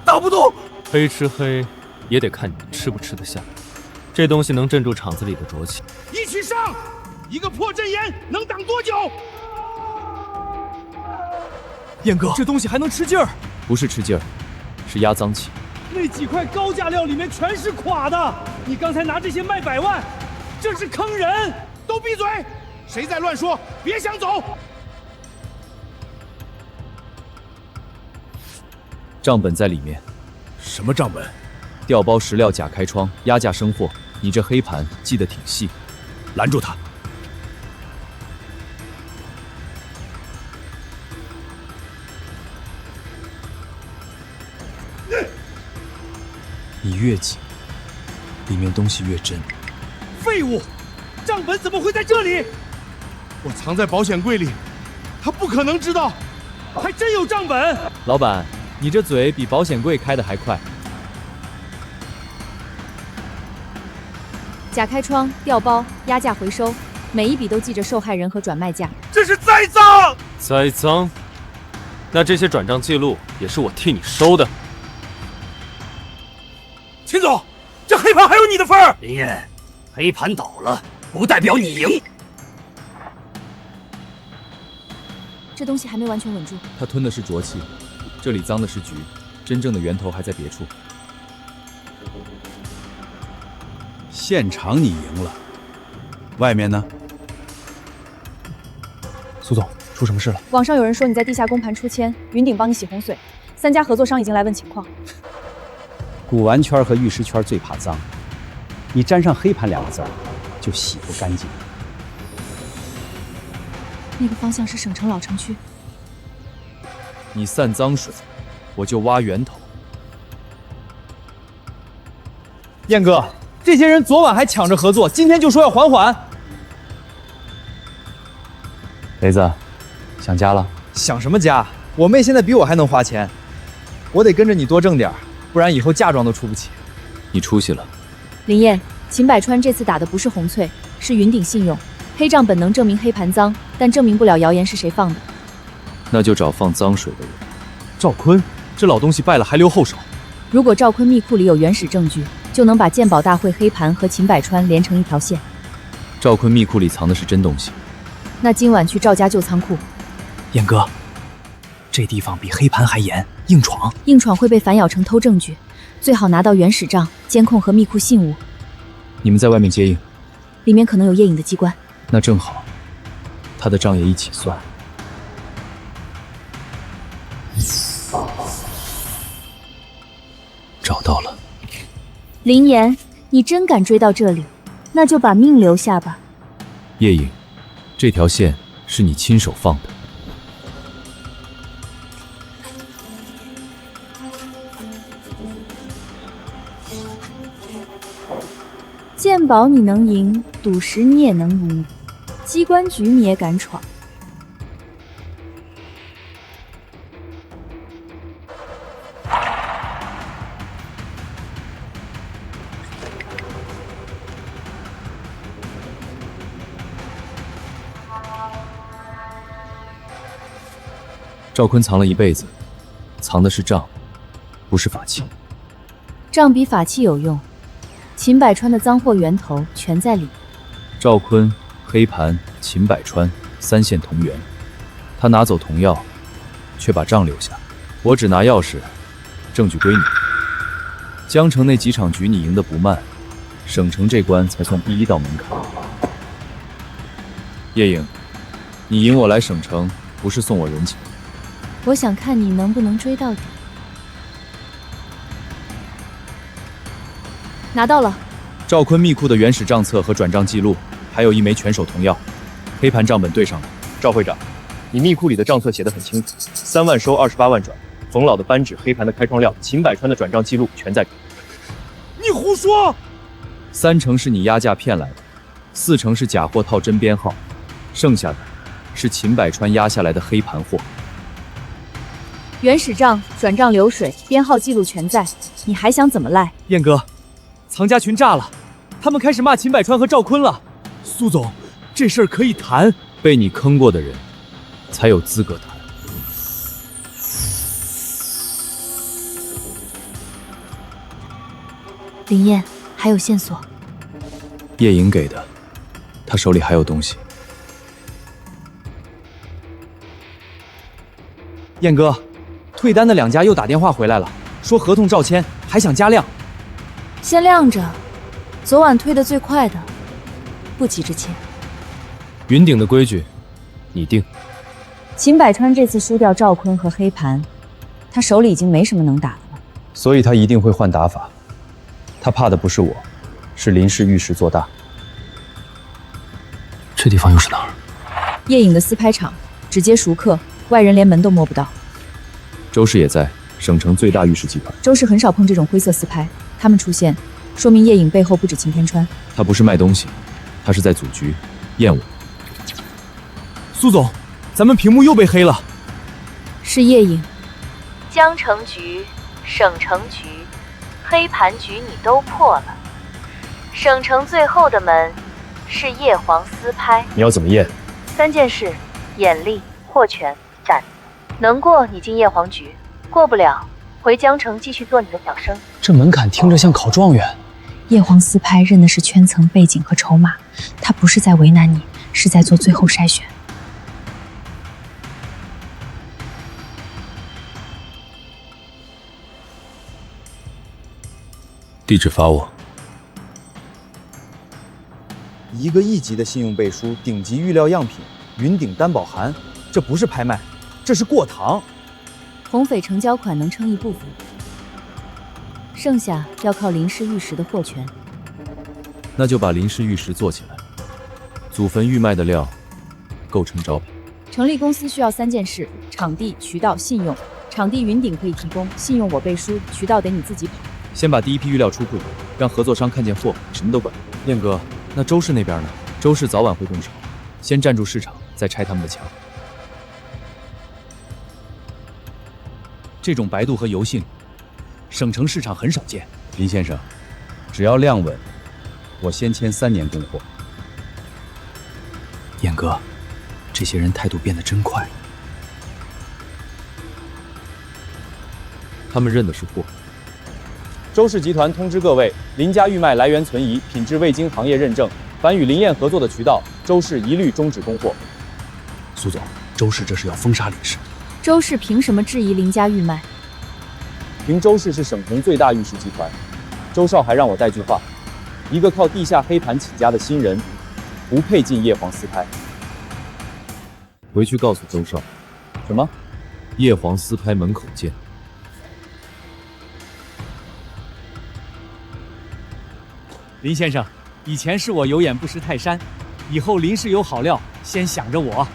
[SPEAKER 7] 打不动。黑吃黑，也得看你们吃不吃得下。这东西能镇住场子里的浊气。
[SPEAKER 12] 一起上！一个破阵眼能挡多久？
[SPEAKER 3] 燕哥，这东西还能吃劲儿？
[SPEAKER 2] 不是吃劲儿，是压脏气。
[SPEAKER 3] 那几块高价料里面全是垮的，你刚才拿这些卖百万，这是坑人！
[SPEAKER 12] 都闭嘴！谁在乱说？别想走！
[SPEAKER 2] 账本在里面。
[SPEAKER 12] 什么账本？
[SPEAKER 2] 调包石料假开窗，压价升货。你这黑盘记得挺细。
[SPEAKER 12] 拦住他！
[SPEAKER 2] 你越紧，里面东西越真。
[SPEAKER 12] 废物！账本怎么会在这里？我藏在保险柜里，他不可能知道。还真有账本！
[SPEAKER 2] 老板，你这嘴比保险柜开得还快。
[SPEAKER 6] 假开窗、调包、压价回收，每一笔都记着受害人和转卖价。
[SPEAKER 12] 这是栽赃！
[SPEAKER 7] 栽赃？那这些转账记录也是我替你收的。
[SPEAKER 12] 秦总，这黑盘还有你的份儿。
[SPEAKER 13] 林燕，黑盘倒了，不代表你赢。
[SPEAKER 6] 这东西还没完全稳住。
[SPEAKER 2] 他吞的是浊气，这里脏的是局，真正的源头还在别处。
[SPEAKER 15] 现场你赢了，外面呢？
[SPEAKER 2] 苏总，出什么事了？
[SPEAKER 6] 网上有人说你在地下公盘出千，云顶帮你洗洪水，3家合作商已经来问情况。
[SPEAKER 8] 古玩圈和玉石圈最怕脏，你沾上黑盘2个字就洗不干净。
[SPEAKER 6] 那个方向是省城老城区。
[SPEAKER 2] 你散脏水，我就挖源头。
[SPEAKER 3] 燕哥，这些人昨晚还抢着合作，今天就说要缓缓。
[SPEAKER 2] 雷子，想家了？
[SPEAKER 3] 想什么家？我妹现在比我还能花钱，我得跟着你多挣点，不然以后嫁妆都出不起。
[SPEAKER 2] 你出息了。
[SPEAKER 6] 林燕，秦百川这次打的不是红翠，是云顶信用。黑账本能证明黑盘脏，但证明不了谣言是谁放的。
[SPEAKER 2] 那就找放脏水的人。
[SPEAKER 3] 赵坤，这老东西败了还留后手。
[SPEAKER 6] 如果赵坤密库里有原始证据，就能把鉴宝大会黑盘和秦百川连成一条线。
[SPEAKER 2] 赵坤密库里藏的是真东西。
[SPEAKER 6] 那今晚去赵家旧仓库。
[SPEAKER 8] 燕哥，这地方比黑盘还严，硬闯。
[SPEAKER 6] 硬闯会被反咬成偷证据，最好拿到原始账、监控和密库信物。
[SPEAKER 2] 你们在外面接应，
[SPEAKER 6] 里面可能有叶影的机关。
[SPEAKER 2] 那正好，他的账也一起算。找到了。
[SPEAKER 6] 林岩，你真敢追到这里，那就把命留下吧。
[SPEAKER 2] 叶影，这条线是你亲手放的。
[SPEAKER 6] 鉴宝你能赢，赌石你也能赢，机关局你也敢闯。
[SPEAKER 2] 赵坤藏了一辈子，藏的是账，不是法器。
[SPEAKER 6] 账比法器有用，秦百川的赃货源头全在里。
[SPEAKER 2] 赵坤、黑盘、秦百川3线同源，他拿走同钥，却把账留下。我只拿钥匙，证据归你。江城那几场局你赢得不慢，省城这关才算第1道门槛。叶影，你引我来省城，不是送我人情。
[SPEAKER 6] 我想看你能不能追到底。拿到了。
[SPEAKER 2] 赵坤密库的原始账册和转账记录，还有1枚全手同钥，黑盘账本对上了。赵会长，
[SPEAKER 5] 你密库里的账册写得很清楚，3万收28万转，冯老的扳指、黑盘的开窗料、秦百川的转账记录全在。
[SPEAKER 4] 你胡说
[SPEAKER 2] ！3成是你压价骗来的，4成是假货套真编号，剩下的是秦百川压下来的黑盘货。
[SPEAKER 6] 原始账、转账流水、编号记录全在，你还想怎么赖？
[SPEAKER 3] 燕哥，藏家群炸了，他们开始骂秦百川和赵坤了。
[SPEAKER 4] 苏总，这事儿可以谈。
[SPEAKER 2] 被你坑过的人，才有资格谈。
[SPEAKER 6] 林燕，还有线索？
[SPEAKER 2] 叶莹给的，他手里还有东西。
[SPEAKER 3] 燕哥，退单的2家又打电话回来了，说合同照签，还想加量。
[SPEAKER 6] 先晾着，昨晚退的最快的，不急着签。
[SPEAKER 7] 云顶的规矩，你定。
[SPEAKER 18] 秦百川这次输掉赵坤和黑盘，他手里已经没什么能打的了，
[SPEAKER 2] 所以他一定会换打法。他怕的不是我，是林氏玉石做大。
[SPEAKER 7] 这地方又是哪儿？
[SPEAKER 18] 叶颖的私拍场，只接熟客，外人连门都摸不到。
[SPEAKER 2] 周氏也在，省城最大玉石集团。
[SPEAKER 18] 周氏很少碰这种灰色私拍，他们出现，说明叶颖背后不止秦天川。
[SPEAKER 2] 他不是卖东西，他是在组局，厌我。
[SPEAKER 3] 苏总，咱们屏幕又被黑了。
[SPEAKER 6] 是叶颖。
[SPEAKER 11] 江城局、省城局、黑盘局你都破了，省城最后的门是叶黄私拍。
[SPEAKER 5] 你要怎么验
[SPEAKER 11] ？3件事：眼力、货权、胆。能过你进叶黄局，过不了回江城继续做你的小生。
[SPEAKER 5] 这门槛听着像考状元。
[SPEAKER 18] 叶黄私拍认的是圈层背景和筹码，他不是在为难你，是在做最后筛选。
[SPEAKER 20] 地址发我。
[SPEAKER 3] 1个亿级的信用背书，顶级预料样品，云顶担保函，这不是拍卖，这是过堂。
[SPEAKER 6] 红匪成交款能撑一部分，剩下要靠林氏玉石的货权。
[SPEAKER 2] 那就把林氏玉石做起来，祖坟玉卖的料构成招牌。
[SPEAKER 6] 成立公司需要3件事：场地、渠道、信用。场地云顶可以提供，信用我背书，渠道得你自己跑。
[SPEAKER 2] 先把第一批预料出库，让合作商看见货，什么都管。
[SPEAKER 3] 燕哥，那周氏那边呢？
[SPEAKER 2] 周氏早晚会动手，先站住市场，再拆他们的墙。
[SPEAKER 3] 这种白度和油性，省城市场很少见。
[SPEAKER 15] 林先生，只要量稳，我先签3年供货。
[SPEAKER 3] 燕哥，这些人态度变得真快。
[SPEAKER 2] 他们认的是货。
[SPEAKER 15] 周氏集团通知各位，林家玉麦来源存疑，品质未经行业认证，凡与林燕合作的渠道，周氏一律终止供货。
[SPEAKER 8] 苏总，周氏这是要封杀林氏。
[SPEAKER 6] 周氏凭什么质疑林家玉麦？
[SPEAKER 15] 凭周氏是省城最大玉石集团。周少还让我带句话：一个靠地下黑盘起家的新人，不配进叶黄私拍。
[SPEAKER 2] 回去告诉周少。
[SPEAKER 15] 什么？
[SPEAKER 2] 叶黄私拍门口见。
[SPEAKER 3] 林先生，以前是我有眼不识泰山，以后林氏有好料，先想着我。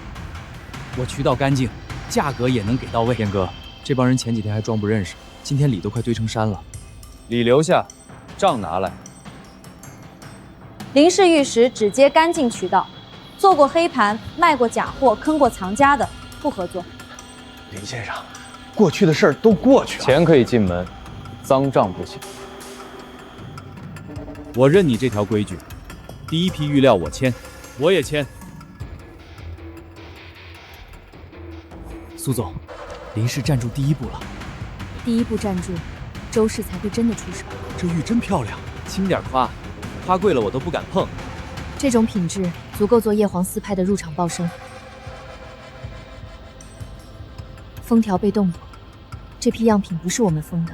[SPEAKER 3] 我渠道干净，价格也能给到位。
[SPEAKER 2] 燕哥，这帮人前几天还装不认识，今天礼都快堆成山了。
[SPEAKER 15] 礼留下，账拿来。
[SPEAKER 18] 林氏玉石只接干净渠道，做过黑盘、卖过假货、坑过藏家的不合作。
[SPEAKER 12] 林先生，过去的事儿都过去了，
[SPEAKER 15] 钱可以进门，脏账不行。
[SPEAKER 3] 我认你这条规矩，第一批预料我签，我也签。苏总，林氏站住第一步了。
[SPEAKER 6] 第一步站住，周氏才会真的出手。
[SPEAKER 3] 这玉真漂亮，轻点夸，夸贵了我都不敢碰。
[SPEAKER 6] 这种品质足够做叶黄私拍的入场报声。封条被动过，这批样品不是我们封的。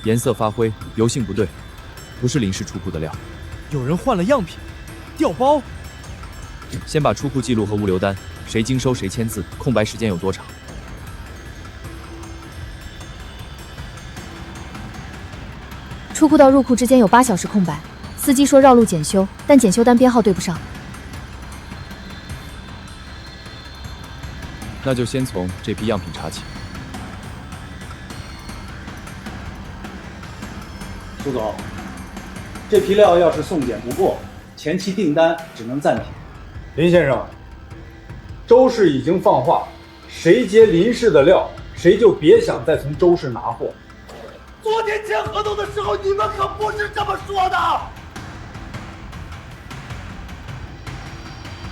[SPEAKER 2] 颜色发灰，油性不对，不是林氏出库的料。
[SPEAKER 3] 有人换了样品，调包。
[SPEAKER 2] 先把出库记录和物流单，谁经收谁签字，空白时间有多长？
[SPEAKER 6] 出库到入库之间有8小时空白。司机说绕路检修，但检修单编号对不上。
[SPEAKER 2] 那就先从这批样品查起。
[SPEAKER 8] 苏总，这批料要是送检不过，前期订单只能暂停。
[SPEAKER 19] 林先生，周氏已经放话，谁接林氏的料，谁就别想再从周氏拿货。
[SPEAKER 12] 昨天签合同的时候，你们可不是这么说的。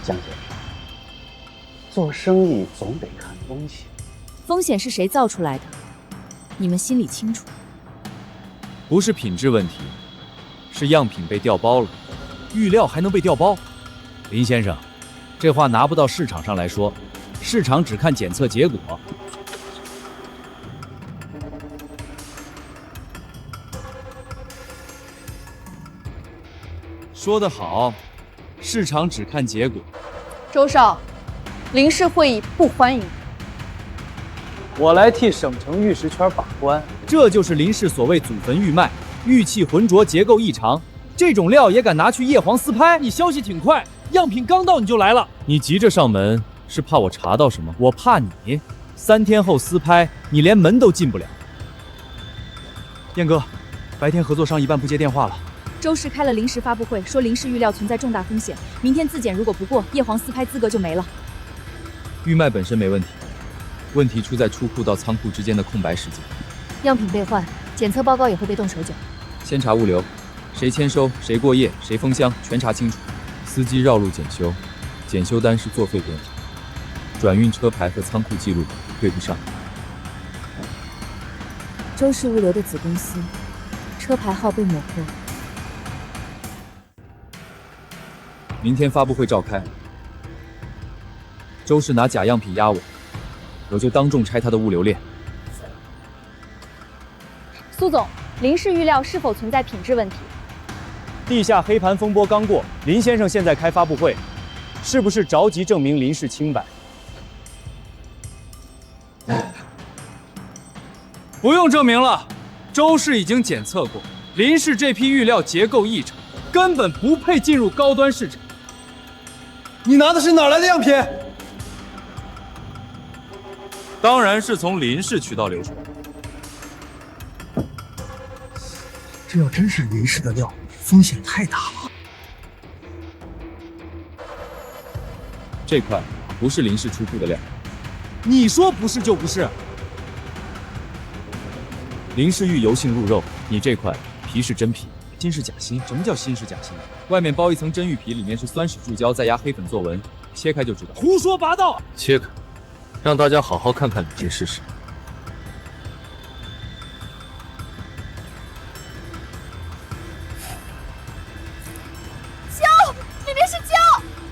[SPEAKER 14] 江先生，做生意总得看风险。
[SPEAKER 6] 风险是谁造出来的？你们心里清楚。
[SPEAKER 2] 不是品质问题，是样品被调包了。
[SPEAKER 3] 预料还能被调包？林先生，这话拿不到市场上来说，市场只看检测结果。说得好，市场只看结果。
[SPEAKER 18] 周少，林氏会议不欢迎。
[SPEAKER 17] 我来替省城玉石圈把关。
[SPEAKER 3] 这就是林氏所谓祖坟玉脉，玉器浑浊，结构异常。这种料也敢拿去叶黄丝拍？你消息挺快，样品刚到你就来了。
[SPEAKER 2] 你急着上门，是怕我查到什么？
[SPEAKER 3] 我怕你，3天后私拍，你连门都进不了。燕哥，白天合作商一半不接电话了。
[SPEAKER 6] 周氏开了临时发布会，说林氏玉料存在重大风险，明天自检如果不过，叶黄丝拍资格就没了。
[SPEAKER 2] 玉脉本身没问题，问题出在出库到仓库之间的空白时间。
[SPEAKER 6] 样品被换，检测报告也会被动手脚。
[SPEAKER 2] 先查物流，谁签收，谁过夜，谁封箱，全查清楚。司机绕路检修，检修单是作废编号，转运车牌和仓库记录对不上。
[SPEAKER 6] 周氏物流的子公司，车牌号被抹黑。
[SPEAKER 2] 明天发布会召开，周氏拿假样品压我，我就当众拆他的物流链。
[SPEAKER 18] 苏总，林氏预料是否存在品质问题？
[SPEAKER 3] 地下黑盘风波刚过，林先生现在开发布会，是不是着急证明林氏清白？
[SPEAKER 2] 不用证明了，周氏已经检测过，林氏这批玉料结构异常，根本不配进入高端市场。
[SPEAKER 4] 你拿的是哪来的样品？
[SPEAKER 2] 当然是从林氏渠道流出。
[SPEAKER 12] 这要真是林氏的料，风险太大了。
[SPEAKER 2] 这块不是林氏出库的料。
[SPEAKER 3] 你说不是就不是。
[SPEAKER 2] 林氏玉油性入肉，你这块皮是真皮。
[SPEAKER 3] 新是假心？什么叫新是假心？
[SPEAKER 2] 外面包一层真玉皮，里面是酸酯注胶，再压黑粉做纹，切开就知道。
[SPEAKER 3] 胡说八道！
[SPEAKER 7] 切开，让大家好好看看里面是什么。
[SPEAKER 21] 胶，里面是胶。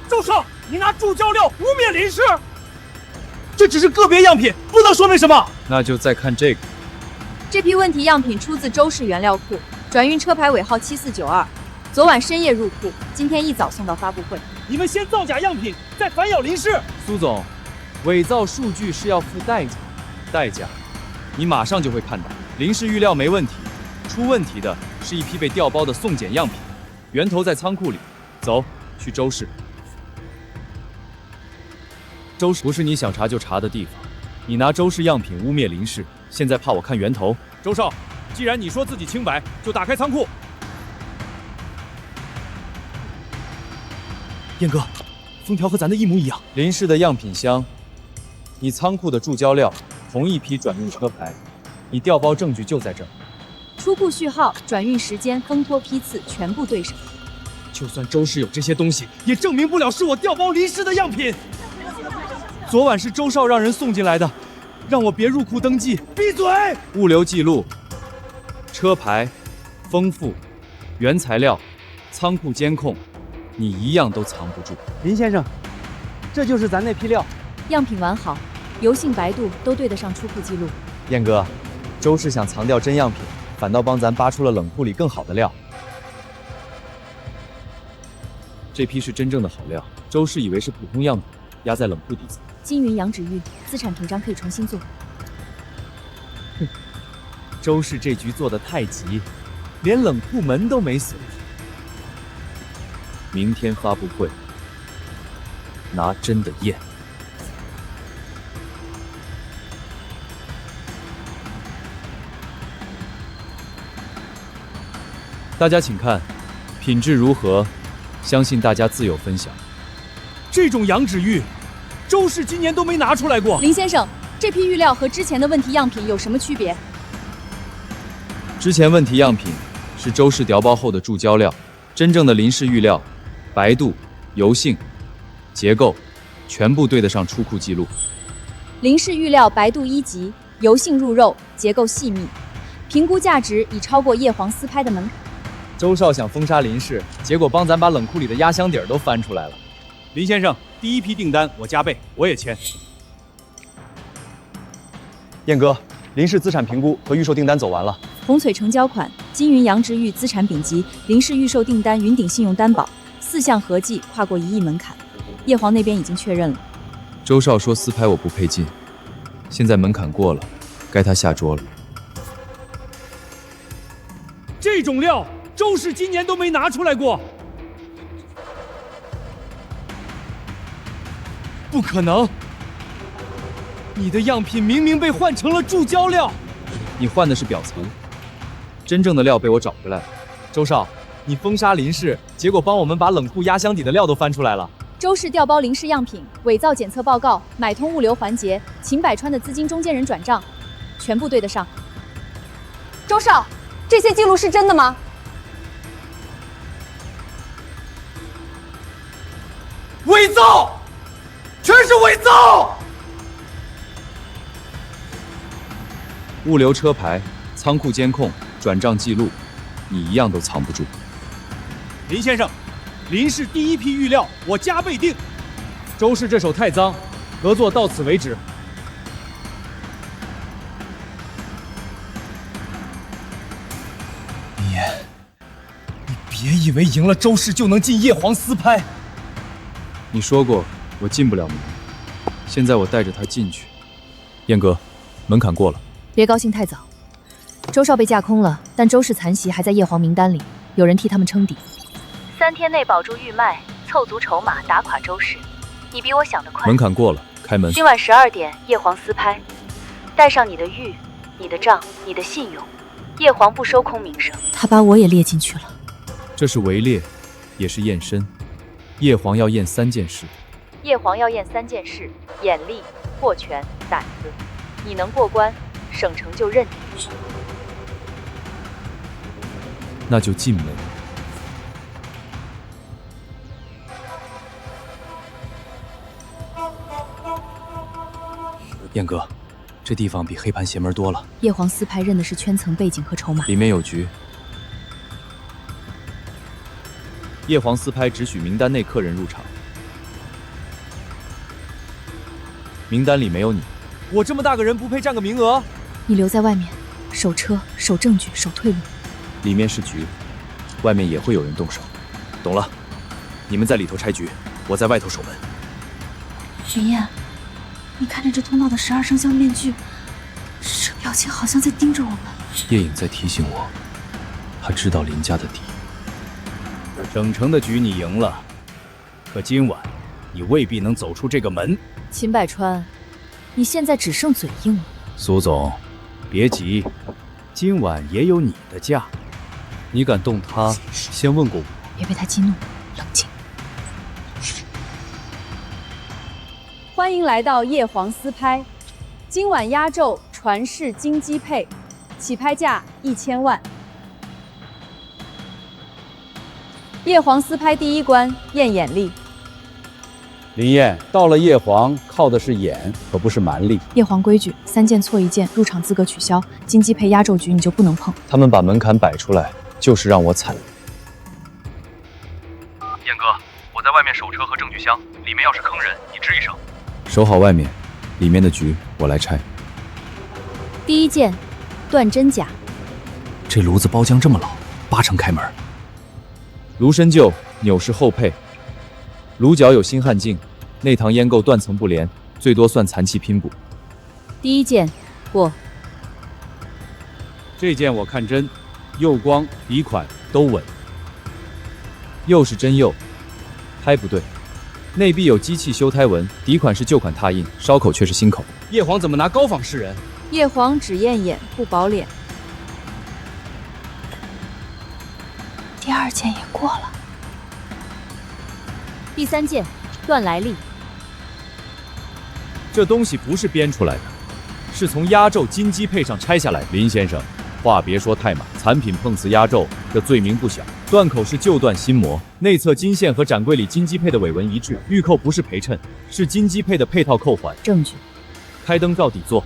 [SPEAKER 4] 周少，你拿注胶料污蔑林氏，这只是个别样品，不能说明什么。
[SPEAKER 2] 那就再看这个。
[SPEAKER 18] 这批问题样品出自周氏原料库，转运车牌尾号7492，昨晚深夜入库，今天一早送到发布会。
[SPEAKER 4] 你们先造假样品，再反咬林氏。
[SPEAKER 3] 苏总，伪造数据是要付代价，代价你马上就会看到。林氏预料没问题，出问题的是一批被调包的送检样品，源头在仓库里。走，去周氏。周氏不是你想查就查的地方，你拿周氏样品污蔑林氏，现在怕我看源头。周少，既然你说自己清白，就打开仓库。燕哥，封条和咱的一模一样。林氏的样品箱，你仓库的注胶料，同一批转运车牌，你调包证据就在这儿。
[SPEAKER 18] 出库序号、转运时间、封托批次全部对上。
[SPEAKER 3] 就算周氏有这些东西，也证明不了是我调包林氏的样品。昨晚是周少让人送进来的，让我别入库登记。
[SPEAKER 4] 闭嘴！
[SPEAKER 3] 物流记录、车牌、丰富、原材料、仓库监控，你一样都藏不住。
[SPEAKER 17] 林先生，这就是咱那批料，
[SPEAKER 6] 样品完好，油性白度都对得上出库记录。
[SPEAKER 3] 燕哥，周氏想藏掉真样品，反倒帮咱扒出了冷库里更好的料。这批是真正的好料，周氏以为是普通样品，压在冷库底层。
[SPEAKER 6] 金云羊脂玉，资产图章可以重新做。
[SPEAKER 3] 哼，周氏这局做得太急，连冷库门都没锁。明天发布会，拿真的验。
[SPEAKER 2] 大家请看，品质如何？相信大家自有分享。
[SPEAKER 4] 这种羊脂玉，周氏今年都没拿出来过。
[SPEAKER 18] 林先生，这批玉料和之前的问题样品有什么区别？
[SPEAKER 2] 之前问题样品是周氏调包后的注胶料，真正的林氏玉料，白度、油性、结构，全部对得上出库记录。
[SPEAKER 18] 林氏玉料白度1级，油性入肉，结构细密，评估价值已超过叶黄丝拍的门槛。
[SPEAKER 2] 周少想封杀林氏，结果帮咱把冷库里的压箱底儿都翻出来了。
[SPEAKER 4] 林先生，第一批订单我加倍，我也签。
[SPEAKER 5] 燕哥，林氏资产评估和预售订单走完了。
[SPEAKER 18] 红翠成交款、金云羊脂玉资产丙级、林氏预售订单、云顶信用担保4项合计跨过1亿门槛，叶黄那边已经确认了。
[SPEAKER 2] 周少说私拍我不配进，现在门槛过了，该他下桌了。
[SPEAKER 4] 这种料，周氏今年都没拿出来过。不可能！你的样品明明被换成了注胶料。
[SPEAKER 2] 你换的是表层，真正的料被我找回来了。周少，你封杀林氏，结果帮我们把冷库压箱底的料都翻出来了。
[SPEAKER 18] 周氏调包林氏样品，伪造检测报告，买通物流环节，秦百川的资金中间人转账，全部对得上。周少，这些记录是真的吗？
[SPEAKER 4] 伪造，全是伪造！
[SPEAKER 2] 物流车牌、仓库监控、转账记录，你一样都藏不住。
[SPEAKER 4] 林先生，林氏第一批玉料我加倍定。周氏这手太脏，合作到此为止。
[SPEAKER 3] 你别以为赢了周氏就能进叶黄丝拍。
[SPEAKER 2] 你说过我进不了门，现在我带着他进去。燕哥，门槛过了。
[SPEAKER 6] 别高兴太早，周少被架空了，但周氏残席还在叶黄名单里，有人替他们撑底。
[SPEAKER 11] 3天内保住玉脉，凑足筹码打垮周氏，你比我想得快。
[SPEAKER 2] 门槛过了，开门。
[SPEAKER 11] 今晚12点，叶黄私拍，带上你的玉、你的账、你的信用，叶黄不收空名声。
[SPEAKER 6] 他把我也列进去了。
[SPEAKER 2] 这是围猎，也是验身。叶黄要验3件事。
[SPEAKER 11] 叶黄要验3件事：眼力、握拳、胆子。你能过关，省城就认你。
[SPEAKER 2] 那就进门。
[SPEAKER 5] 燕哥，这地方比黑盘邪门多了。
[SPEAKER 6] 叶黄丝拍认的是圈层背景和筹码，
[SPEAKER 2] 里面有局。叶黄丝拍只许名单内客人入场，名单里没有你。
[SPEAKER 3] 我这么大个人不配占个名额？
[SPEAKER 6] 你留在外面，守车、守证据、守退路。
[SPEAKER 2] 里面是局，外面也会有人动手。懂了，你们在里头拆局，我在外头守门。
[SPEAKER 21] 云燕，你看着这通道的12生肖面具，这表情好像在盯着我们。
[SPEAKER 2] 叶影在提醒我，他知道林家的底。
[SPEAKER 3] 省城的局你赢了，可今晚你未必能走出这个门。
[SPEAKER 6] 秦百川，你现在只剩嘴硬了。
[SPEAKER 3] 苏总，别急，今晚也有你的价。
[SPEAKER 7] 你敢动他，先问过我。
[SPEAKER 6] 别被他激怒，冷静。
[SPEAKER 18] 欢迎来到叶黄丝拍，今晚压轴传世金鸡配，起拍价1000万。叶黄丝拍第一关验眼力。
[SPEAKER 15] 林燕，到了叶黄，靠的是眼，可不是蛮力。
[SPEAKER 6] 叶黄规矩，3件错1件，入场资格取消。金鸡配压轴局你就不能碰。
[SPEAKER 5] 他们把门槛摆出来，就是让我惨。
[SPEAKER 9] 燕哥，我在外面守车和证据箱，里面要是坑人，你吱一声。
[SPEAKER 2] 守好外面，里面的局我来拆。
[SPEAKER 6] 第一件，断真假。
[SPEAKER 5] 这炉子包浆这么老，8成开门。
[SPEAKER 2] 炉身旧，钮是后配，炉角有新焊镜，内膛烟垢断层不连，最多算残漆拼补。
[SPEAKER 6] 第一件过。
[SPEAKER 15] 这件我看真，釉光、底款都稳。
[SPEAKER 2] 釉是真釉，胎不对，内壁有机器修胎纹，底款是旧款拓印，烧口却是新口。
[SPEAKER 3] 叶黄怎么拿高仿示人？
[SPEAKER 18] 叶黄只验眼不保脸。
[SPEAKER 21] 第2件也过了。
[SPEAKER 6] 第3件，断来历。
[SPEAKER 15] 这东西不是编出来的，是从压轴金鸡配上拆下来的。林先生，话别说太满，产品碰瓷压轴，这罪名不小。断口是旧断新磨，内侧金线和展柜里金鸡配的尾纹一致，玉扣不是陪衬，是金鸡配的配套扣环。
[SPEAKER 6] 证据。
[SPEAKER 15] 开灯照底座，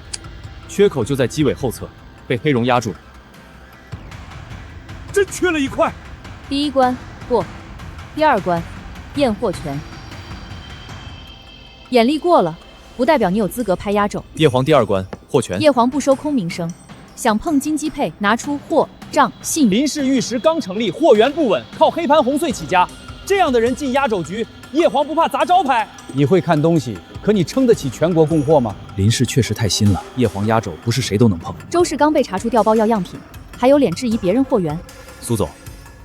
[SPEAKER 15] 缺口就在鸡尾后侧，被黑绒压住了。
[SPEAKER 4] 真缺了一块。
[SPEAKER 6] 第1关过，第2关验货权。眼力过了，不代表你有资格拍压轴。
[SPEAKER 2] 叶皇第2关货权。
[SPEAKER 6] 叶皇不收空名声，想碰金鸡配，拿出货账信。
[SPEAKER 3] 林氏玉石刚成立，货源不稳，靠黑盘红碎起家，这样的人进压轴局，叶皇不怕砸招牌？
[SPEAKER 15] 你会看东西，可你撑得起全国供货吗？
[SPEAKER 2] 林氏确实太新了，叶皇压轴不是谁都能碰。
[SPEAKER 6] 周氏刚被查出调包要样品，还有脸质疑别人货源？
[SPEAKER 2] 苏总，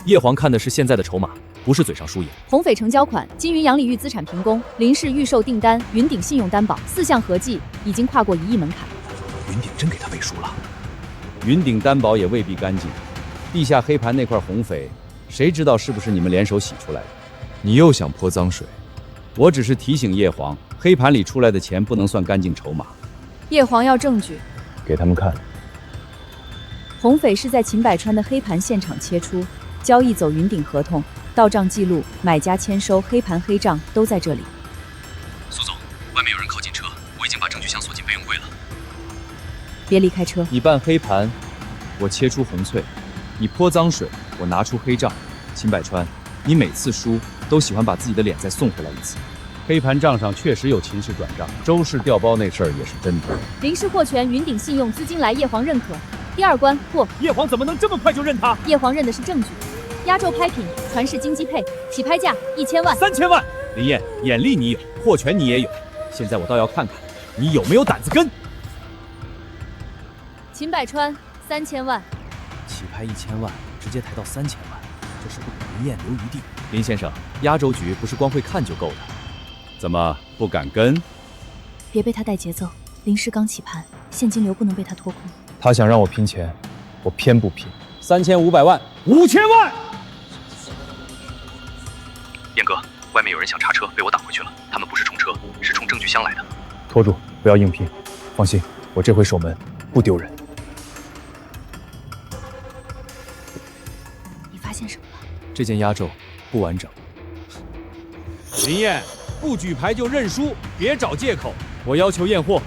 [SPEAKER 2] 叶皇看的是现在的筹码，不是嘴上输赢。
[SPEAKER 6] 红匪成交款，金云杨李玉资产评公，林氏预售订单，云顶信用担保，4项合计已经跨过1亿门槛。
[SPEAKER 2] 云顶真给他背书了。
[SPEAKER 15] 云顶担保也未必干净，地下黑盘那块红匪，谁知道是不是你们联手洗出来的？你又想泼脏水？我只是提醒叶皇，黑盘里出来的钱不能算干净筹码。
[SPEAKER 6] 叶皇要证据，
[SPEAKER 10] 给他们看。
[SPEAKER 6] 红匪是在秦百川的黑盘现场切出，交易走云顶合同，到账记录、买家签收、黑盘黑账都在这里。
[SPEAKER 9] 苏总，外面有人靠近车，我已经把证据箱锁进备用柜了。
[SPEAKER 6] 别离开车。
[SPEAKER 2] 你办黑盘，我切出红翠；你泼脏水，我拿出黑账。秦百川，你每次输都喜欢把自己的脸再送回来一次。
[SPEAKER 15] 黑盘账上确实有秦氏转账，周氏调包那事儿也是真的。
[SPEAKER 6] 林氏货权，云顶信用资金来，叶皇认可。第2关过。
[SPEAKER 3] 叶皇怎么能这么快就认他？
[SPEAKER 6] 叶皇认的是证据。压轴拍品，传世金鸡配，起拍价1000万。
[SPEAKER 3] 3000万。
[SPEAKER 15] 林燕，眼力你有，货权你也有，现在我倒要看看你有没有胆子跟。
[SPEAKER 6] 秦百川3000万。
[SPEAKER 2] 起拍1000万，直接抬到3000万，这是不给林燕留余地。林先生，压轴局不是光会看就够的。
[SPEAKER 15] 怎么不敢跟？
[SPEAKER 21] 别被他带节奏。林氏刚起盘，现金流不能被他拖空。
[SPEAKER 10] 他想让我拼钱，我偏不拼。
[SPEAKER 15] 3500万
[SPEAKER 3] ，5000万。
[SPEAKER 9] 燕哥，外面有人想查车，被我挡回去了。他们不是冲车，是冲证据箱来的。
[SPEAKER 10] 拖住，不要硬拼。放心，我这回守门，不丢人。
[SPEAKER 21] 你发现什么了？
[SPEAKER 2] 这件压轴不完整。
[SPEAKER 3] 林燕，不举牌就认输，别找借口。
[SPEAKER 2] 我要求验货。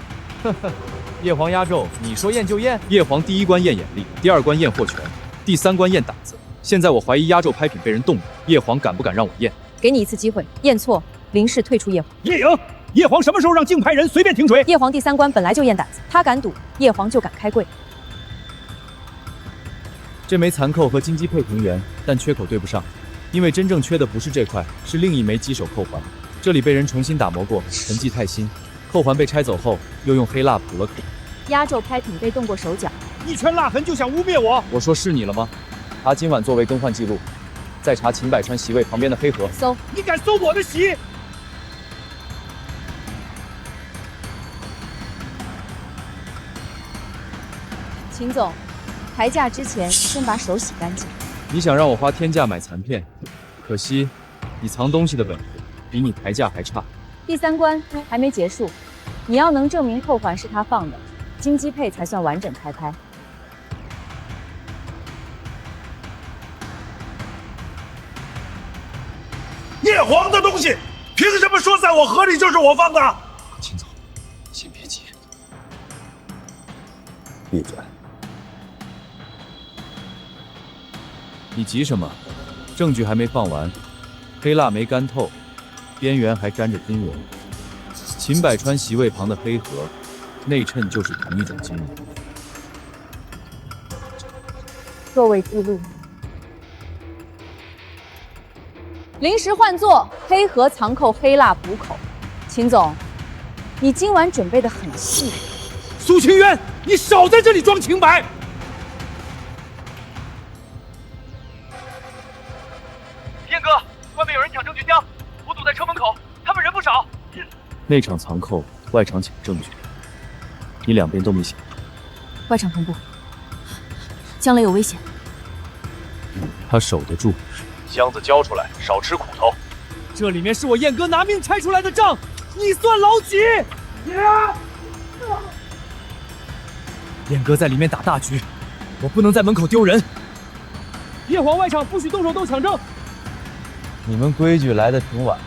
[SPEAKER 2] 叶皇压轴，你说验就验？叶皇第1关验眼力，第2关验货权，第3关验胆子。现在我怀疑压轴拍品被人动了，叶皇敢不敢让我验？
[SPEAKER 18] 给你一次机会，验错，林氏退出叶皇。
[SPEAKER 3] 叶莹，叶皇什么时候让竞拍人随便停锤？
[SPEAKER 18] 叶皇第3关本来就验胆子，他敢赌，叶皇就敢开柜。
[SPEAKER 2] 这枚残扣和金鸡配平原，但缺口对不上，因为真正缺的不是这块，是另一枚鸡手扣环，这里被人重新打磨过，痕迹太新。扣环被拆走后，又用黑蜡补了口。
[SPEAKER 6] 压轴拍品被动过手脚，
[SPEAKER 3] 一圈蜡痕就想污蔑我？
[SPEAKER 2] 我说是你了吗？查今晚座位更换记录，再查秦百川席位旁边的黑盒。
[SPEAKER 6] 搜！
[SPEAKER 3] 你敢搜我的席？
[SPEAKER 18] 秦总，抬价之前先把手洗干净。
[SPEAKER 2] 你想让我花天价买残片，可惜你藏东西的本事比你抬价还差。
[SPEAKER 18] 第3关还没结束，你要能证明扣环是他放的，金鸡配才算完整开拍。
[SPEAKER 12] 叶皇的东西，凭什么说在我盒里就是我放的？
[SPEAKER 2] 秦总，先别急。
[SPEAKER 14] 闭嘴！
[SPEAKER 2] 你急什么？证据还没放完，黑蜡没干透，边缘还沾着金纹。秦百川席位旁的黑盒，内衬就是同一种金纹。
[SPEAKER 18] 座位记录。临时换座，黑盒藏扣，黑蜡补口。秦总，你今晚准备的很细。
[SPEAKER 3] 苏清渊，你少在这里装清白！
[SPEAKER 9] 燕哥，外面有人抢证据箱，我堵在车门口，他们人不少。
[SPEAKER 2] 内场藏扣，外场抢证据，你两边都没想。
[SPEAKER 21] 外场同步，江雷有危险。
[SPEAKER 2] 他守得住。
[SPEAKER 5] 箱子交出来，少吃苦头。
[SPEAKER 3] 这里面是我燕哥拿命拆出来的账，你算老几？燕哥在里面打大局，我不能在门口丢人。叶皇外场不许动手斗抢证。
[SPEAKER 2] 你们规矩来得挺晚。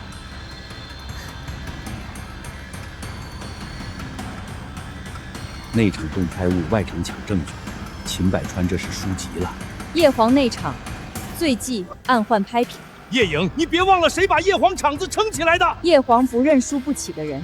[SPEAKER 8] 内场动拍物，外场抢证据，秦百川这是输急了。
[SPEAKER 18] 叶皇内场，醉妓暗换拍品。
[SPEAKER 3] 叶颖，你别忘了谁把叶皇场子撑起来的。
[SPEAKER 18] 叶皇不认输不起的人。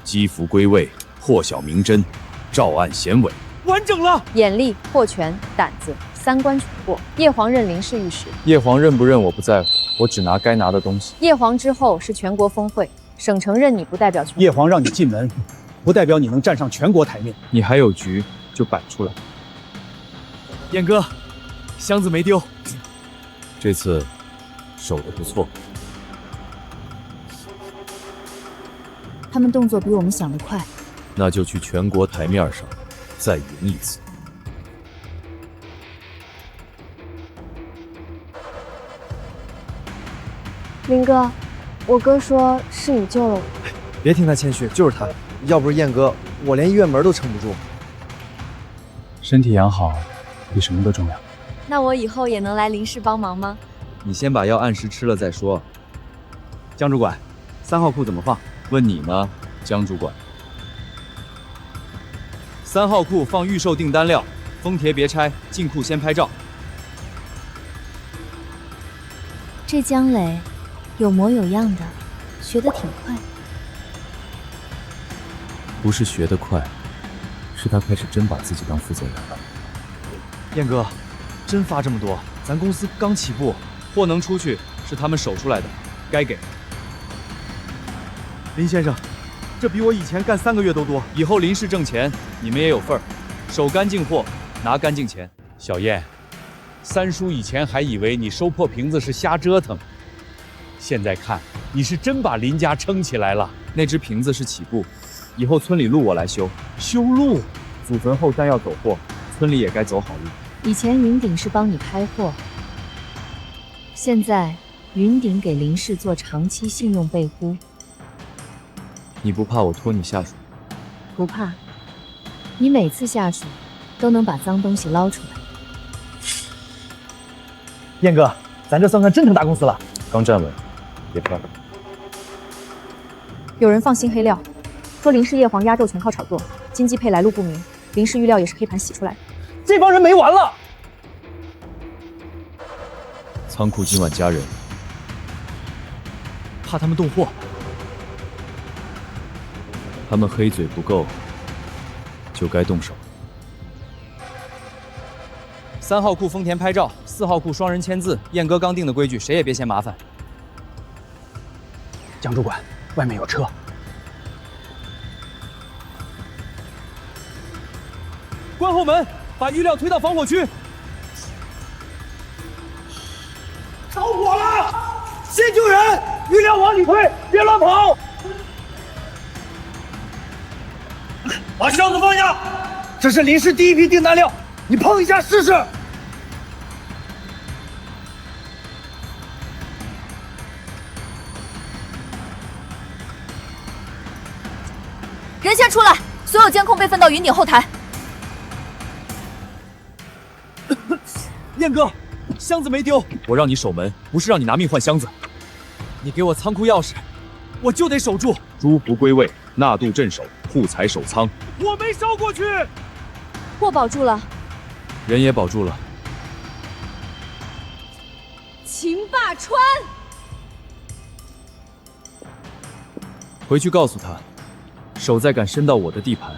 [SPEAKER 2] 击服归位，破晓明真，照案显伪。
[SPEAKER 3] 完整了。
[SPEAKER 18] 眼力、破拳、胆子，三关全过。叶皇认林氏御史。
[SPEAKER 2] 叶皇认不认我不在乎，我只拿该拿的东西。
[SPEAKER 18] 叶皇之后是全国峰会，省城认你不代表全国。
[SPEAKER 12] 叶皇让你进门，不代表你能站上全国台面。
[SPEAKER 2] 你还有局就摆出来。
[SPEAKER 3] 燕哥，箱子没丢，
[SPEAKER 2] 这次守得不错。
[SPEAKER 6] 他们动作比我们想的快。
[SPEAKER 2] 那就去全国台面上再赢一次。
[SPEAKER 1] 林哥，我哥说是你救了我。
[SPEAKER 22] 别听他谦虚，就是他，要不是燕哥，我连医院门都撑不住。
[SPEAKER 15] 身体养好，比什么都重要。
[SPEAKER 18] 那我以后也能来林氏帮忙吗？
[SPEAKER 2] 你先把药按时吃了再说。
[SPEAKER 3] 江主管，3号库怎么放？
[SPEAKER 2] 问你呢，江主管。3号库放预售订单料，封贴别拆，进库先拍照。
[SPEAKER 6] 这江磊有模有样的，学得挺快。
[SPEAKER 2] 不是学得快，是他开始真把自己当负责人了。
[SPEAKER 3] 燕哥，真发这么多？咱公司刚起步，
[SPEAKER 2] 货能出去是他们守出来的，该给。
[SPEAKER 3] 林先生，这比我以前干3个月都多。
[SPEAKER 2] 以后林氏挣钱，你们也有份儿，守干净货，拿干净钱。
[SPEAKER 15] 小燕，三叔以前还以为你收破瓶子是瞎折腾，现在看你是真把林家撑起来了。
[SPEAKER 2] 那只瓶子是起步，以后村里路我来修。
[SPEAKER 3] 修路？
[SPEAKER 2] 祖坟后山要走货，村里也该走好路。
[SPEAKER 6] 以前云顶是帮你开货，现在云顶给林氏做长期信用备忽。
[SPEAKER 2] 你不怕我拖你下水？
[SPEAKER 6] 不怕，你每次下水都能把脏东西捞出来。
[SPEAKER 12] 燕哥，咱这算个真成大公司了。
[SPEAKER 5] 刚站稳，别飘。
[SPEAKER 18] 有人放新黑料，说林氏叶皇压轴全靠炒作，金鸡配来路不明，林氏预料也是黑盘洗出来的。
[SPEAKER 12] 这帮人没完了！
[SPEAKER 2] 仓库今晚加人，
[SPEAKER 3] 怕他们动货。
[SPEAKER 2] 他们黑嘴不够，就该动手。
[SPEAKER 3] 3号库丰田拍照，4号库双人签字。燕哥刚定的规矩，谁也别嫌麻烦。
[SPEAKER 12] 江主管，外面有车。
[SPEAKER 3] 关后门，把预料推到防火区。
[SPEAKER 12] 着火了！先救人，预料往里推，别乱跑。把箱子放下，这是林氏第一批订单料，你碰一下试试。
[SPEAKER 21] 人先出来，所有监控备份到云顶后台。
[SPEAKER 3] 燕哥，箱子没丢，
[SPEAKER 2] 我让你守门，不是让你拿命换箱子。
[SPEAKER 3] 你给我仓库钥匙，我就得守住。
[SPEAKER 2] 诸服归位，纳度镇守，护财守仓。
[SPEAKER 3] 我没烧过去，
[SPEAKER 18] 货保住了，
[SPEAKER 2] 人也保住了。
[SPEAKER 18] 秦霸川，
[SPEAKER 2] 回去告诉他，手再敢伸到我的地盘，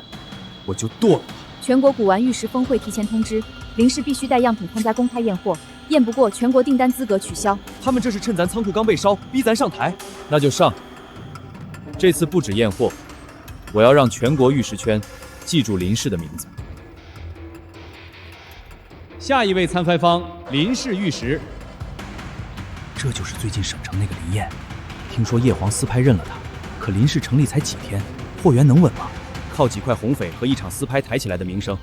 [SPEAKER 2] 我就剁了他。
[SPEAKER 18] 全国古玩玉石峰会提前通知，林氏必须带样品参加公开验货，验不过全国订单资格取消。
[SPEAKER 3] 他们这是趁咱仓库刚被烧，逼咱上台。
[SPEAKER 2] 那就上。这次不止验货，我要让全国玉石圈记住林氏的名字。
[SPEAKER 15] 下一位参赛方林氏玉石。
[SPEAKER 8] 这就是最近省城那个林燕，听说叶皇私拍认了他，可林氏成立才几天，货源能稳吗？
[SPEAKER 3] 靠几块红翡和一场私拍抬起来的名声，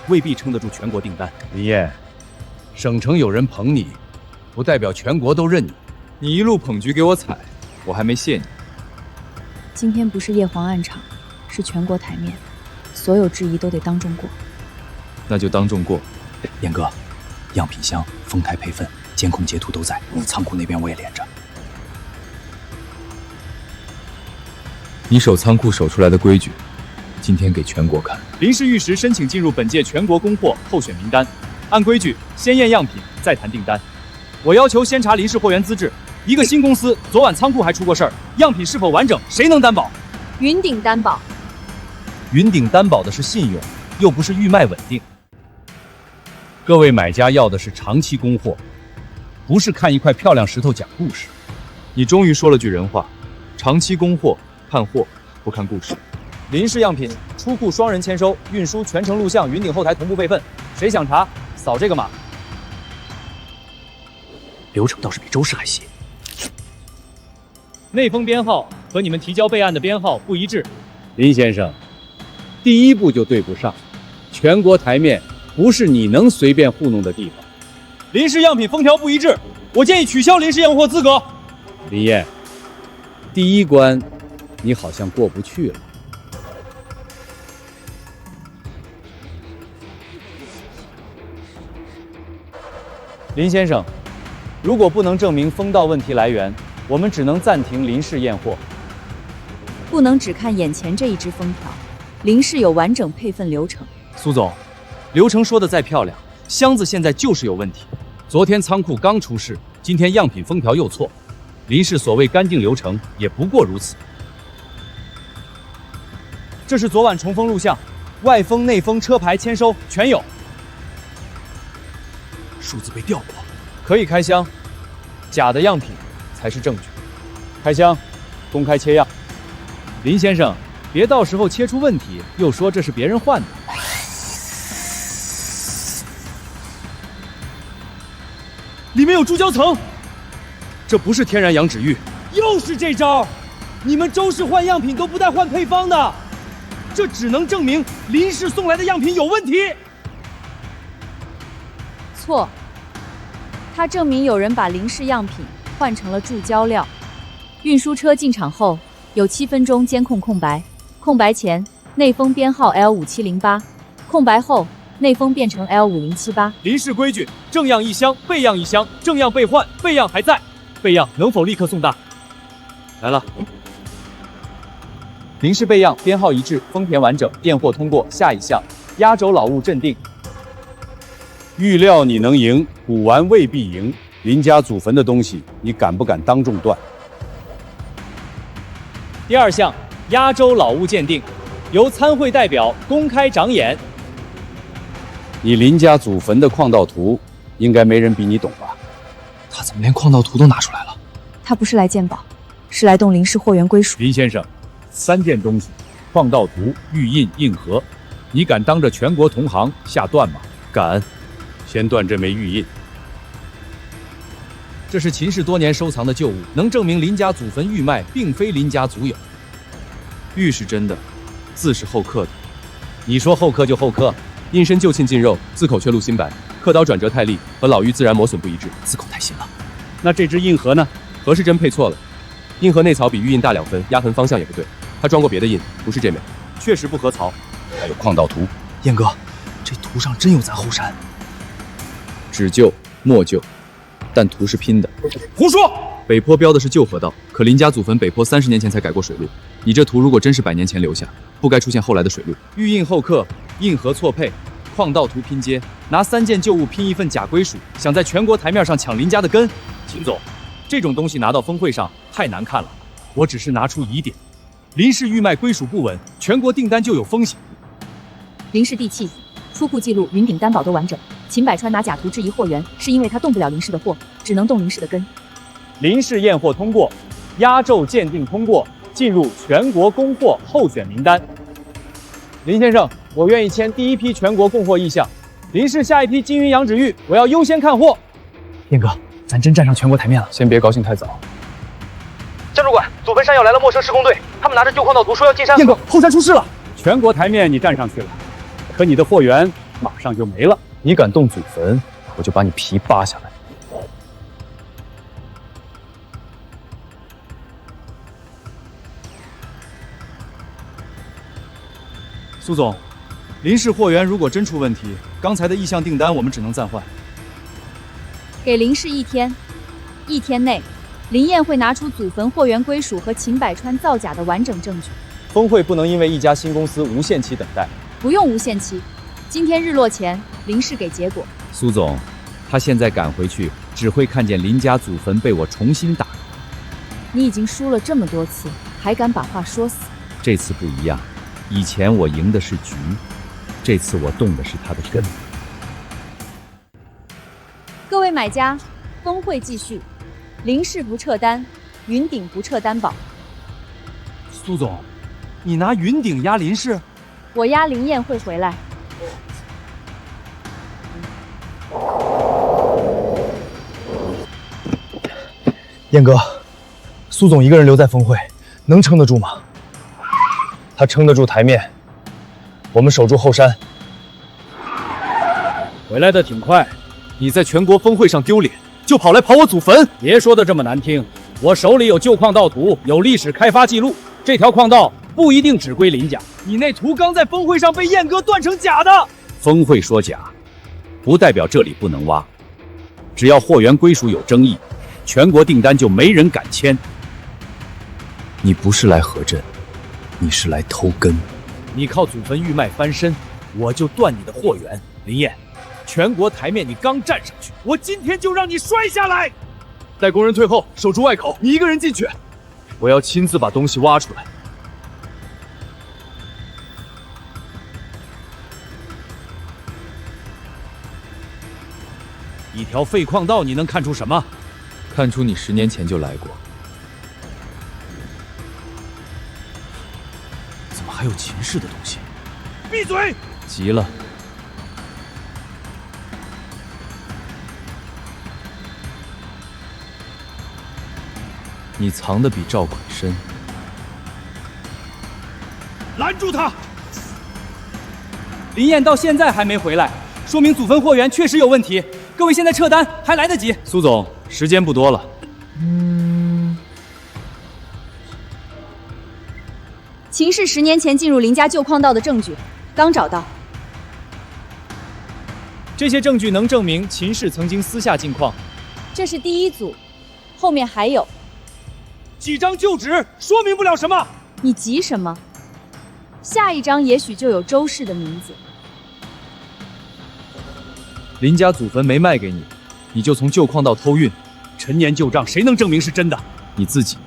[SPEAKER 3] 未必撑得住全国订单。
[SPEAKER 15] 林燕，省城有人捧你，不代表全国都认你。你一路捧局给我踩，我还没谢你。
[SPEAKER 6] 今天不是叶黄暗场，是全国台面，所有质疑都得当众过。
[SPEAKER 2] 那就当众过。燕哥，样品箱、丰台配分、监控截图都在，仓库那边我也连着。你守仓库守出来的规矩，今天给全国看。
[SPEAKER 3] 林氏玉石申请进入本届全国供货候选名单，按规矩先验样品，再谈订单。我要求先查林氏货源资质。一个新公司昨晚仓库还出过事儿，样品是否完整，谁能担保？
[SPEAKER 18] 云顶担保。
[SPEAKER 15] 云顶担保的是信用，又不是预卖稳定。各位买家要的是长期供货，不是看一块漂亮石头讲故事。
[SPEAKER 2] 你终于说了句人话，长期供货，看货不看故事。
[SPEAKER 3] 林氏样品出库双人签收，运输全程录像，云顶后台同步备份。谁想查，扫这个码。
[SPEAKER 2] 流程倒是比周氏还细。
[SPEAKER 7] 内封编号和你们提交备案的编号不一致。
[SPEAKER 15] 林先生，第一步就对不上，全国台面不是你能随便糊弄的地方。
[SPEAKER 3] 林氏样品封条不一致，我建议取消林氏验货资格。
[SPEAKER 15] 林燕，第一关你好像过不去了。
[SPEAKER 3] 林先生，如果不能证明封道问题来源，我们只能暂停林氏验货。
[SPEAKER 6] 不能只看眼前这一支封条，林氏有完整配分流程。
[SPEAKER 3] 苏总，流程说的再漂亮，箱子现在就是有问题。
[SPEAKER 15] 昨天仓库刚出事，今天样品封条又错，林氏所谓干净流程也不过如此。
[SPEAKER 3] 这是昨晚重封录像，外封、内封、车牌、签收全有。
[SPEAKER 8] 数字被调过，
[SPEAKER 3] 可以开箱，假的样品才是证据。开箱，公开切样。林先生，别到时候切出问题，又说这是别人换的。里面有注胶层，这不是天然羊脂玉。又是这招！你们周氏换样品都不带换配方的，这只能证明林氏送来的样品有问题。
[SPEAKER 6] 错，它证明有人把林氏样品换成了注胶料。运输车进场后有7分钟监控空白，空白前内封编号 L5708，空白后内封变成 L5078。
[SPEAKER 3] 林氏规矩：正样一箱，备样一箱，正样备换，备样还在，备样能否立刻送达？来了。林氏备样编号一致，封填完整，验货通过。下一项，压轴老物镇定。
[SPEAKER 15] 预料你能赢，古玩未必赢。林家祖坟的东西，你敢不敢当众断？
[SPEAKER 3] 第二项，压轴老物鉴定，由参会代表公开长演。
[SPEAKER 15] 你林家祖坟的矿道图，应该没人比你懂吧？
[SPEAKER 2] 他怎么连矿道图都拿出来了？
[SPEAKER 6] 他不是来鉴宝，是来动林氏货源归属。
[SPEAKER 15] 林先生，3件东西：矿道图、玉印、印盒，你敢当着全国同行下断吗？
[SPEAKER 3] 敢。
[SPEAKER 15] 先断这枚玉印。
[SPEAKER 3] 这是秦氏多年收藏的旧物，能证明林家祖坟玉脉并非林家族有。玉是真的，字是后刻的。
[SPEAKER 15] 你说后刻就后刻，
[SPEAKER 2] 印身旧沁进肉，字口却露新白，刻刀转折太利，和老玉自然磨损不一致，字口太新了。
[SPEAKER 15] 那这只印盒呢？
[SPEAKER 2] 盒是真配错了，印盒内槽比玉印大2分，压痕方向也不对，他装过别的印，不是这枚，
[SPEAKER 3] 确实不合槽。
[SPEAKER 15] 还有矿道图，
[SPEAKER 8] 燕哥，这图上真有咱后山。
[SPEAKER 2] 纸旧墨旧，但图是拼的。
[SPEAKER 3] 胡说！
[SPEAKER 2] 北坡标的是旧河道，可林家祖坟北坡30年前才改过水路。你这图如果真是100年前留下，不该出现后来的水路。
[SPEAKER 3] 玉印后刻，印盒错配，矿道图拼接，拿3件旧物拼一份假归属，想在全国台面上抢林家的根。秦总，这种东西拿到峰会上太难看了。我只是拿出疑点，林氏玉脉归属不稳，全国订单就有风险。
[SPEAKER 6] 林氏地契、出库记录、云顶担保都完整。秦百川拿假图质疑货源，是因为他动不了林氏的货，只能动林氏的根。
[SPEAKER 3] 林氏验货通过，压轴鉴定通过，进入全国供货候选名单。林先生，我愿意签第一批全国供货意向。林氏下一批金云羊脂玉，我要优先看货。
[SPEAKER 8] 燕哥，咱真站上全国台面了。
[SPEAKER 2] 先别高兴太早。
[SPEAKER 9] 江主管，祖坟山药来了陌生施工队，他们拿着旧矿道图说要进山。
[SPEAKER 8] 燕哥，后山出事了。
[SPEAKER 15] 全国台面你站上去了，可你的货源马上就没了。
[SPEAKER 2] 你敢动祖坟，我就把你皮扒下来。苏总，林氏货源如果真出问题，刚才的意向订单我们只能暂缓。
[SPEAKER 18] 给林氏1天，1天内，林燕会拿出祖坟货源归属和秦百川造假的完整证据。
[SPEAKER 2] 峰会不能因为一家新公司无限期等待。
[SPEAKER 18] 不用无限期，今天日落前，林氏给结果。
[SPEAKER 2] 苏总，他现在赶回去，只会看见林家祖坟被我重新打。
[SPEAKER 18] 你已经输了这么多次，还敢把话说死？
[SPEAKER 2] 这次不一样，以前我赢的是局，这次我动的是他的根。
[SPEAKER 18] 各位买家，峰会继续，林氏不撤单，云顶不撤担保。
[SPEAKER 3] 苏总，你拿云顶压林氏？
[SPEAKER 18] 我压林燕会回来。
[SPEAKER 12] 燕哥，苏总一个人留在峰会，能撑得住吗？
[SPEAKER 5] 他撑得住台面，我们守住后山。
[SPEAKER 15] 回来的挺快，你在全国峰会上丢脸，就跑来跑我祖坟？别说的这么难听，我手里有旧矿道图，有历史开发记录，这条矿道不一定只归林家。
[SPEAKER 3] 你那图刚在峰会上被燕哥断成假的。
[SPEAKER 2] 峰会说假，不代表这里不能挖。只要货源归属有争议，全国订单就没人敢签。你不是来和阵，你是来偷根。
[SPEAKER 15] 你靠祖坟玉脉翻身，我就断你的货源。林燕，全国台面你刚站上去，我今天就让你摔下来。
[SPEAKER 10] 待工人退后，守住外口，你一个人进去。我要亲自把东西挖出来。
[SPEAKER 15] 一条废矿道，你能看出什么？
[SPEAKER 2] 看出你10年前就来过。
[SPEAKER 3] 怎么还有秦氏的东西？
[SPEAKER 15] 闭嘴！
[SPEAKER 2] 急了。你藏的比赵奎深。
[SPEAKER 3] 拦住他！林燕到现在还没回来，说明祖坟货源确实有问题。各位现在撤单还来得及。
[SPEAKER 2] 苏总，时间不多了。
[SPEAKER 18] 秦氏10年前进入林家旧矿道的证据，刚找到。
[SPEAKER 7] 这些证据能证明秦氏曾经私下进矿。
[SPEAKER 18] 这是第一组，后面还有
[SPEAKER 3] 几张旧纸，说明不了什么。
[SPEAKER 18] 你急什么？下一张也许就有周氏的名字。
[SPEAKER 2] 林家祖坟没卖给你，你就从旧矿道偷运，
[SPEAKER 15] 陈年旧账，谁能证明是真的？
[SPEAKER 2] 你自己。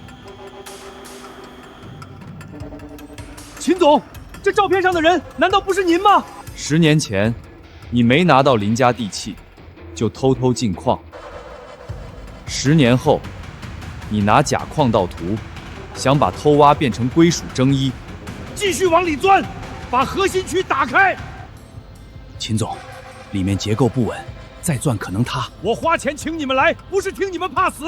[SPEAKER 3] 秦总，这照片上的人难道不是您吗
[SPEAKER 2] ？10年前，你没拿到林家地契，就偷偷进矿。10年后，你拿假矿道图，想把偷挖变成归属争议。
[SPEAKER 3] 继续往里钻，把核心区打开。
[SPEAKER 8] 秦总，里面结构不稳，再钻可能塌。
[SPEAKER 3] 我花钱请你们来，不是听你们怕死。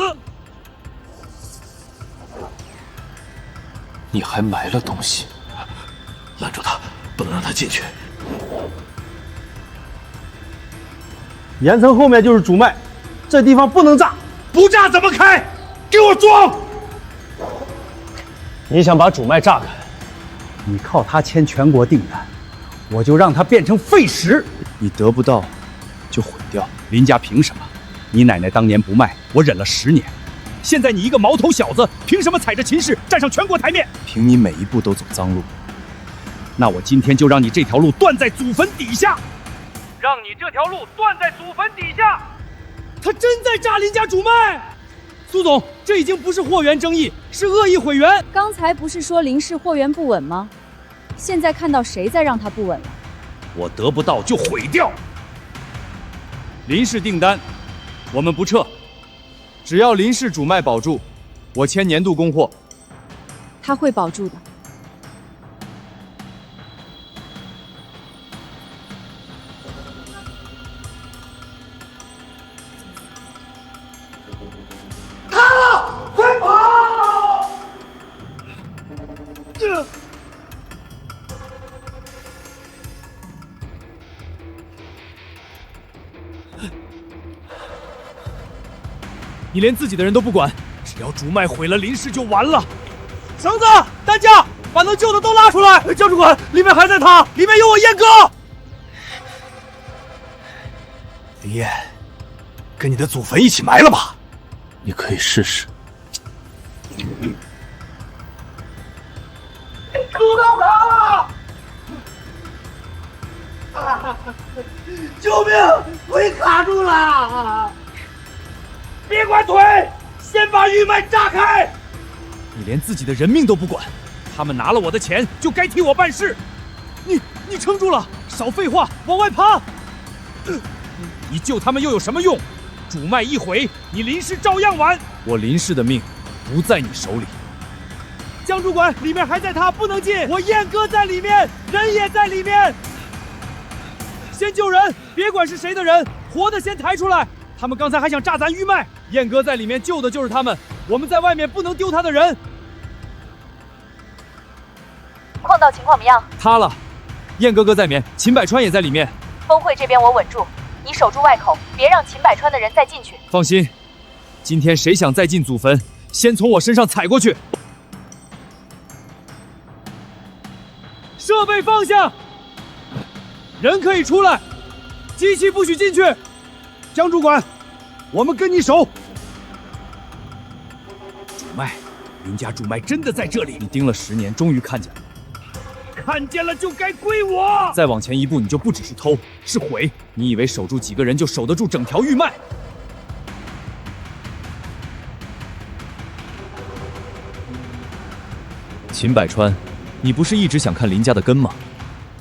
[SPEAKER 8] 你还埋了东西，拦住他，不能让他进去。
[SPEAKER 12] 岩层后面就是主脉，这地方不能炸。
[SPEAKER 3] 不炸怎么开？给我装！
[SPEAKER 12] 你想把主脉炸开？你靠他签全国订单，我就让他变成废石。
[SPEAKER 2] 你得不到，就毁掉。林家凭什么？你奶奶当年不卖，我忍了10年。
[SPEAKER 3] 现在你一个毛头小子，凭什么踩着秦氏站上全国台面？
[SPEAKER 2] 凭你每一步都走脏路。
[SPEAKER 3] 那我今天就让你这条路断在祖坟底下，让你这条路断在祖坟底下。他真在炸林家主脉！苏总，这已经不是货源争议，是恶意毁源。
[SPEAKER 18] 刚才不是说林氏货源不稳吗？现在看到谁在让他不稳了？
[SPEAKER 3] 我得不到就毁掉。林氏订单，我们不撤，
[SPEAKER 2] 只要林氏主脉保住，我签年度供货。
[SPEAKER 18] 他会保住的。
[SPEAKER 12] 快跑！
[SPEAKER 3] 你连自己的人都不管，
[SPEAKER 4] 只要主脉毁了林氏就完了。绳子，担架，把能救的都拉出来！江主管，里面还在他，里面有我燕哥。
[SPEAKER 8] 林燕，跟你的祖坟一起埋了吧，你可以试试。
[SPEAKER 12] 堵到他了！救命！腿卡住了！别管腿，先把玉脉炸开！
[SPEAKER 3] 你连自己的人命都不管，他们拿了我的钱就该替我办事。你撑住了，少废话，往外爬！你救他们又有什么用？主脉一毁，你林氏照样完。我林氏的命不在你手里。江主管，里面还在他，不能进。我燕哥在里面，人也在里面。先救人，别管是谁的人，活的先抬出来。他们刚才还想炸咱玉脉，燕哥在里面救的就是他们，我们在外面不能丢他的人。
[SPEAKER 11] 矿道情况怎么样？
[SPEAKER 3] 塌了，燕哥哥在里面，秦百川也在里面。
[SPEAKER 11] 峰会这边我稳住，你守住外口，别让秦百川的人再进去。
[SPEAKER 3] 放心，今天谁想再进祖坟，先从我身上踩过去。设备放下，人可以出来，机器不许进去。江主管，我们跟你守。主脉，林家主脉真的在这里。你盯了10年，终于看见了。看见了就该归我。再往前一步，你就不只是偷，是毁。你以为守住几个人就守得住整条玉脉？秦百川，你不是一直想看林家的根吗？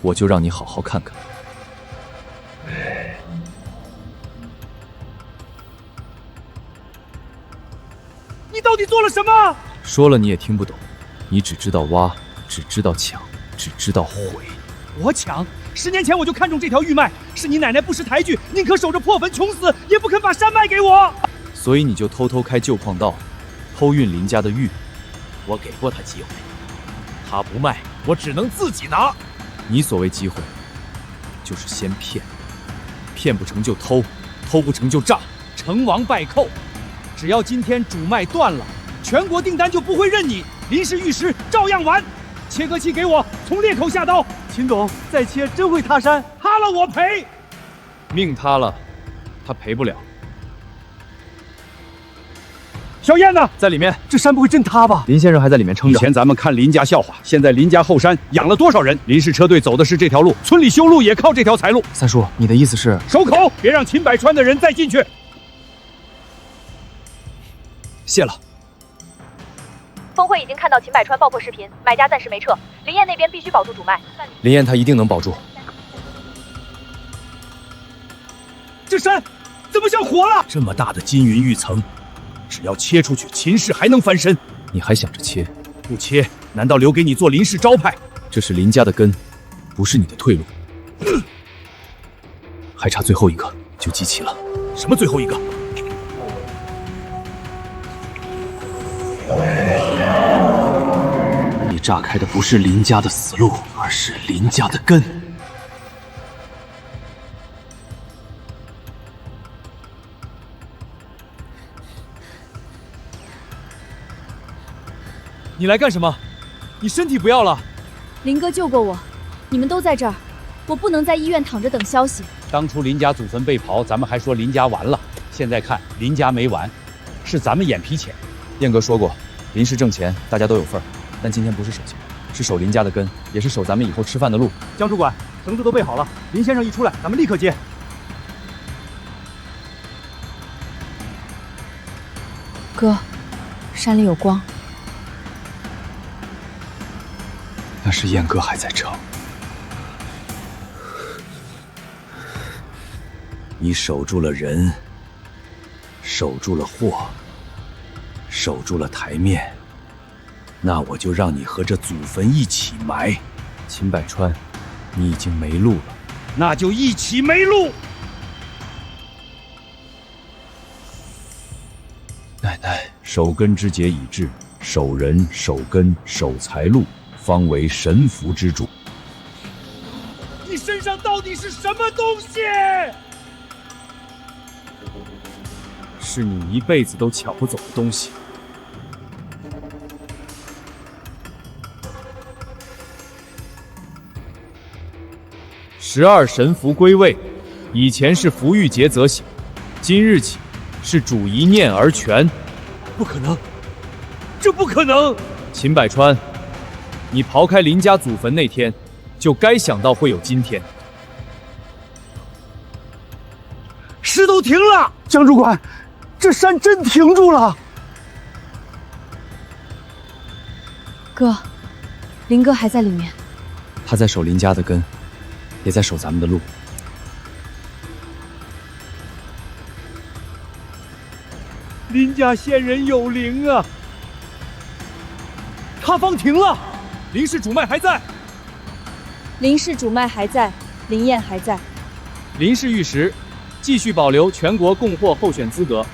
[SPEAKER 3] 我就让你好好看看。你到底做了什么？说了你也听不懂，你只知道挖，只知道抢，只知道毁。我抢？10年前我就看中这条玉脉，是你奶奶不识抬举，宁可守着破坟穷死，也不肯把山脉给我。所以你就偷偷开旧矿道，偷运林家的玉。我给过他机会，他不卖，我只能自己拿。你所谓机会，就是先骗，骗不成就偷，偷不成就炸，成王败寇。只要今天主脉断了，全国订单就不会认你，林氏玉石照样完。切割器给我，从裂口下刀。秦董，再切真会塌山，塌了我赔。命塌了，他赔不了。小燕呢？在里面。这山不会真塌吧？林先生还在里面撑着。以前咱们看林家笑话，现在林家后山养了多少人？林氏车队走的是这条路，村里修路也靠这条财路。三叔，你的意思是？收口，别让秦百川的人再进去。谢了。
[SPEAKER 11] 峰会已经看到秦百川爆破视频，买家暂时没撤，林燕那边必须保住主脉。
[SPEAKER 3] 林燕她一定能保住。这山怎么像活了？
[SPEAKER 8] 这么大的金云玉层，只要切出去，秦氏还能翻身。
[SPEAKER 3] 你还想着切？
[SPEAKER 8] 不切，难道留给你做林氏招牌？
[SPEAKER 3] 这是林家的根，不是你的退路。还差最后一个就集齐了。
[SPEAKER 8] 什么最后一个？你炸开的不是林家的死路，而是林家的根。
[SPEAKER 3] 你来干什么？你身体不要了？
[SPEAKER 18] 林哥救过我，你们都在这儿，我不能在医院躺着等消息。
[SPEAKER 15] 当初林家祖坟被刨，咱们还说林家完了，现在看林家没完，是咱们眼皮浅。
[SPEAKER 2] 燕哥说过，林氏挣钱，大家都有份儿，但今天不是守钱，是守林家的根，也是守咱们以后吃饭的路。
[SPEAKER 3] 江主管，绳子都备好了，林先生一出来，咱们立刻接。
[SPEAKER 6] 哥，山里有光。
[SPEAKER 2] 那是燕哥还在撑。
[SPEAKER 8] 你守住了人，守住了货，守住了台面，那我就让你和这祖坟一起埋。
[SPEAKER 2] 秦百川，你已经没路了，
[SPEAKER 8] 那就一起没路。
[SPEAKER 2] 奶奶，守根之节已至，守人、守根、守财路，方为神福之主。
[SPEAKER 3] 你身上到底是什么东西？
[SPEAKER 2] 是你一辈子都抢不走的东西。12神符归位，以前是符玉劫则醒，今日起是主一念而全。
[SPEAKER 4] 不可能，这不可能！
[SPEAKER 2] 秦百川，你刨开林家祖坟那天，就该想到会有今天。
[SPEAKER 12] 石头停了，江主管，这山真停住了。
[SPEAKER 18] 哥，林哥还在里面。
[SPEAKER 2] 他在守林家的根，也在守咱们的路。
[SPEAKER 4] 林家仙人有灵啊！塌方停了，林氏主脉还在。
[SPEAKER 18] 林氏主脉还在，林燕还在。
[SPEAKER 2] 林氏玉石继续保留全国供货候选资格。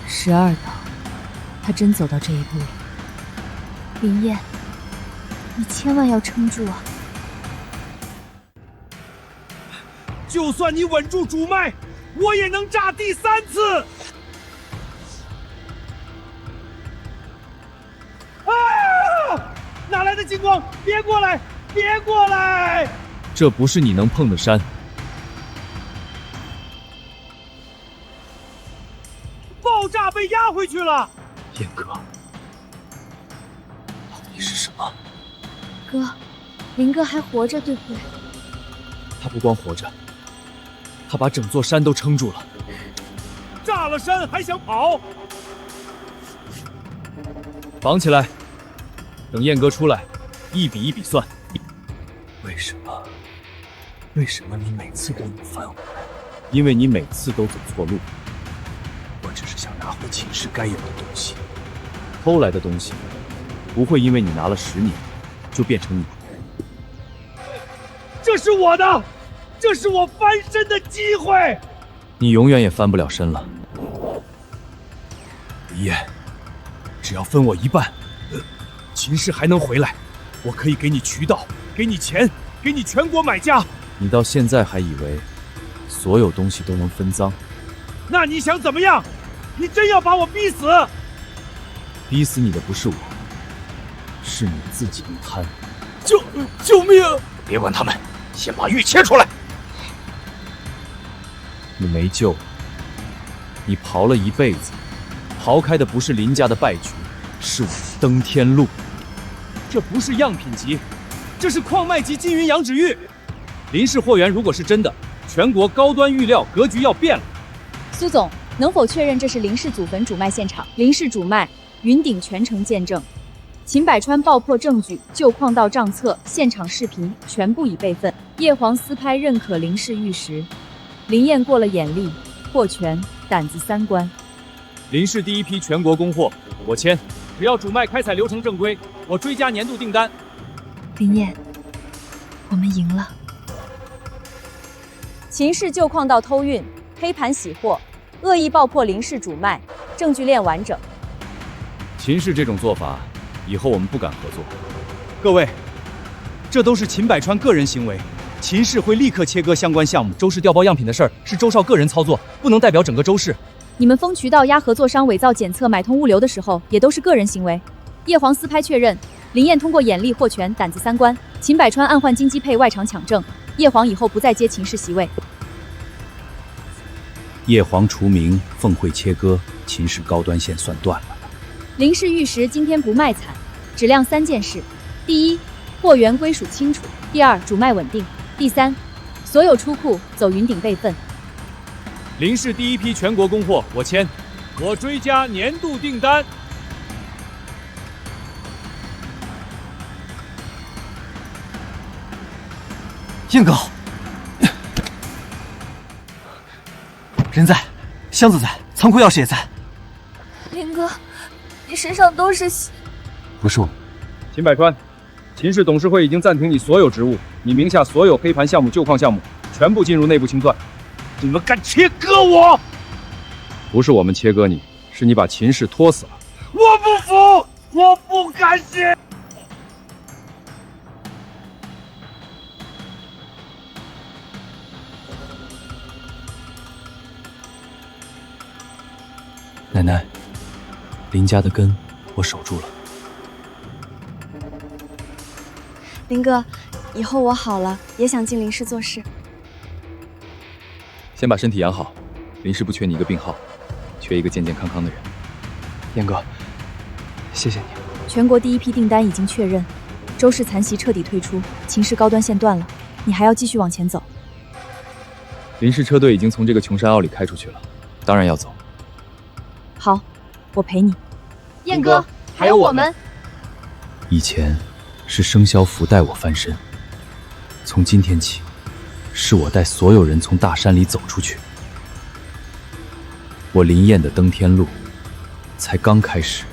[SPEAKER 6] 12道，他真走到这一步了。林燕，你千万要撑住啊！
[SPEAKER 4] 就算你稳住主脉，我也能炸第3次。啊！哪来的金光？别过来！别过来！
[SPEAKER 2] 这不是你能碰的山。
[SPEAKER 4] 爆炸被压回去了。
[SPEAKER 2] 燕哥，到底是什么？
[SPEAKER 1] 哥，林哥还活着，对不对？
[SPEAKER 2] 他不光活着，他把整座山都撑住了。
[SPEAKER 4] 炸了山还想跑？
[SPEAKER 2] 绑起来，等燕哥出来，一笔一笔算。
[SPEAKER 8] 为什么？为什么你每次都能反悔？
[SPEAKER 2] 因为你每次都走错路。
[SPEAKER 8] 我只是想拿回秦氏该有的东西。
[SPEAKER 2] 偷来的东西，不会因为你拿了10年，就变成你的。
[SPEAKER 4] 这是我的，这是我翻身的机会。
[SPEAKER 2] 你永远也翻不了身了。
[SPEAKER 8] 李燕，只要分我一半，秦氏还能回来，我可以给你渠道，给你钱，给你全国买家。
[SPEAKER 2] 你到现在还以为所有东西都能分赃？
[SPEAKER 4] 那你想怎么样？你真要把我逼死？
[SPEAKER 2] 逼死你的不是我，是你自己贪。
[SPEAKER 8] 救命！别管他们，先把玉切出来。
[SPEAKER 2] 你没救了，你刨了一辈子，刨开的不是林家的败局，是我的登天路。
[SPEAKER 3] 这不是样品级，这是矿脉级金云羊脂玉。林氏货源如果是真的，全国高端玉料格局要变了。
[SPEAKER 18] 苏总，能否确认这是林氏祖坟主脉现场？林氏主脉，云顶全程见证。秦百川爆破证据、旧矿道账册、现场视频全部已备份。叶黄私拍认可林氏玉石，林燕过了眼力、货权、胆子3关。
[SPEAKER 3] 林氏第一批全国供货，我签。只要主脉开采流程正规，我追加年度订单。
[SPEAKER 6] 林燕，我们赢了。
[SPEAKER 18] 秦氏旧矿道偷运、黑盘洗货、恶意爆破林氏主脉，证据链完整。
[SPEAKER 2] 秦氏这种做法，以后我们不敢合作。
[SPEAKER 3] 各位，这都是秦百川个人行为，秦氏会立刻切割相关项目。周氏调包样品的事儿是周少个人操作，不能代表整个周氏。
[SPEAKER 18] 你们封渠道压合作商伪造检测、买通物流的时候，也都是个人行为。叶黄私拍确认，林燕通过眼力、货权、胆子3关，秦百川暗换金鸡配外场抢证。叶黄以后不再接秦氏席位。
[SPEAKER 8] 叶黄除名，凤会切割，秦氏高端线算断了。
[SPEAKER 18] 林氏玉石今天不卖惨，只亮3件事：第一，货源归属清楚；第二，主脉稳定；第三，所有出库走云顶备份。
[SPEAKER 3] 林氏第一批全国供货，我签。我追加年度订单。
[SPEAKER 12] 燕哥，人在，箱子在，仓库钥匙也在。
[SPEAKER 21] 林哥，你身上都是血。
[SPEAKER 12] 不是我。
[SPEAKER 3] 秦百川，秦氏董事会已经暂停你所有职务，你名下所有黑盘项目、旧矿项目全部进入内部清算。
[SPEAKER 4] 你们敢切割我？
[SPEAKER 2] 不是我们切割你，是你把秦氏拖死了。
[SPEAKER 4] 我不服，我不甘心。
[SPEAKER 2] 奶奶，林家的根我守住了。
[SPEAKER 1] 林哥，以后我好了，也想进林氏做事。
[SPEAKER 2] 先把身体养好，林氏不缺你一个病号，缺一个健健康康的人。
[SPEAKER 3] 燕哥，谢谢你。
[SPEAKER 6] 全国第一批订单已经确认，周氏残席彻底退出，秦氏高端线断了，你还要继续往前走。
[SPEAKER 2] 林氏车队已经从这个穷山坳里开出去了，当然要走。
[SPEAKER 6] 好，我陪你。
[SPEAKER 1] 燕哥，还有我们。
[SPEAKER 2] 以前是生肖符带我翻身，从今天起，是我带所有人从大山里走出去。我林燕的登天路才刚开始。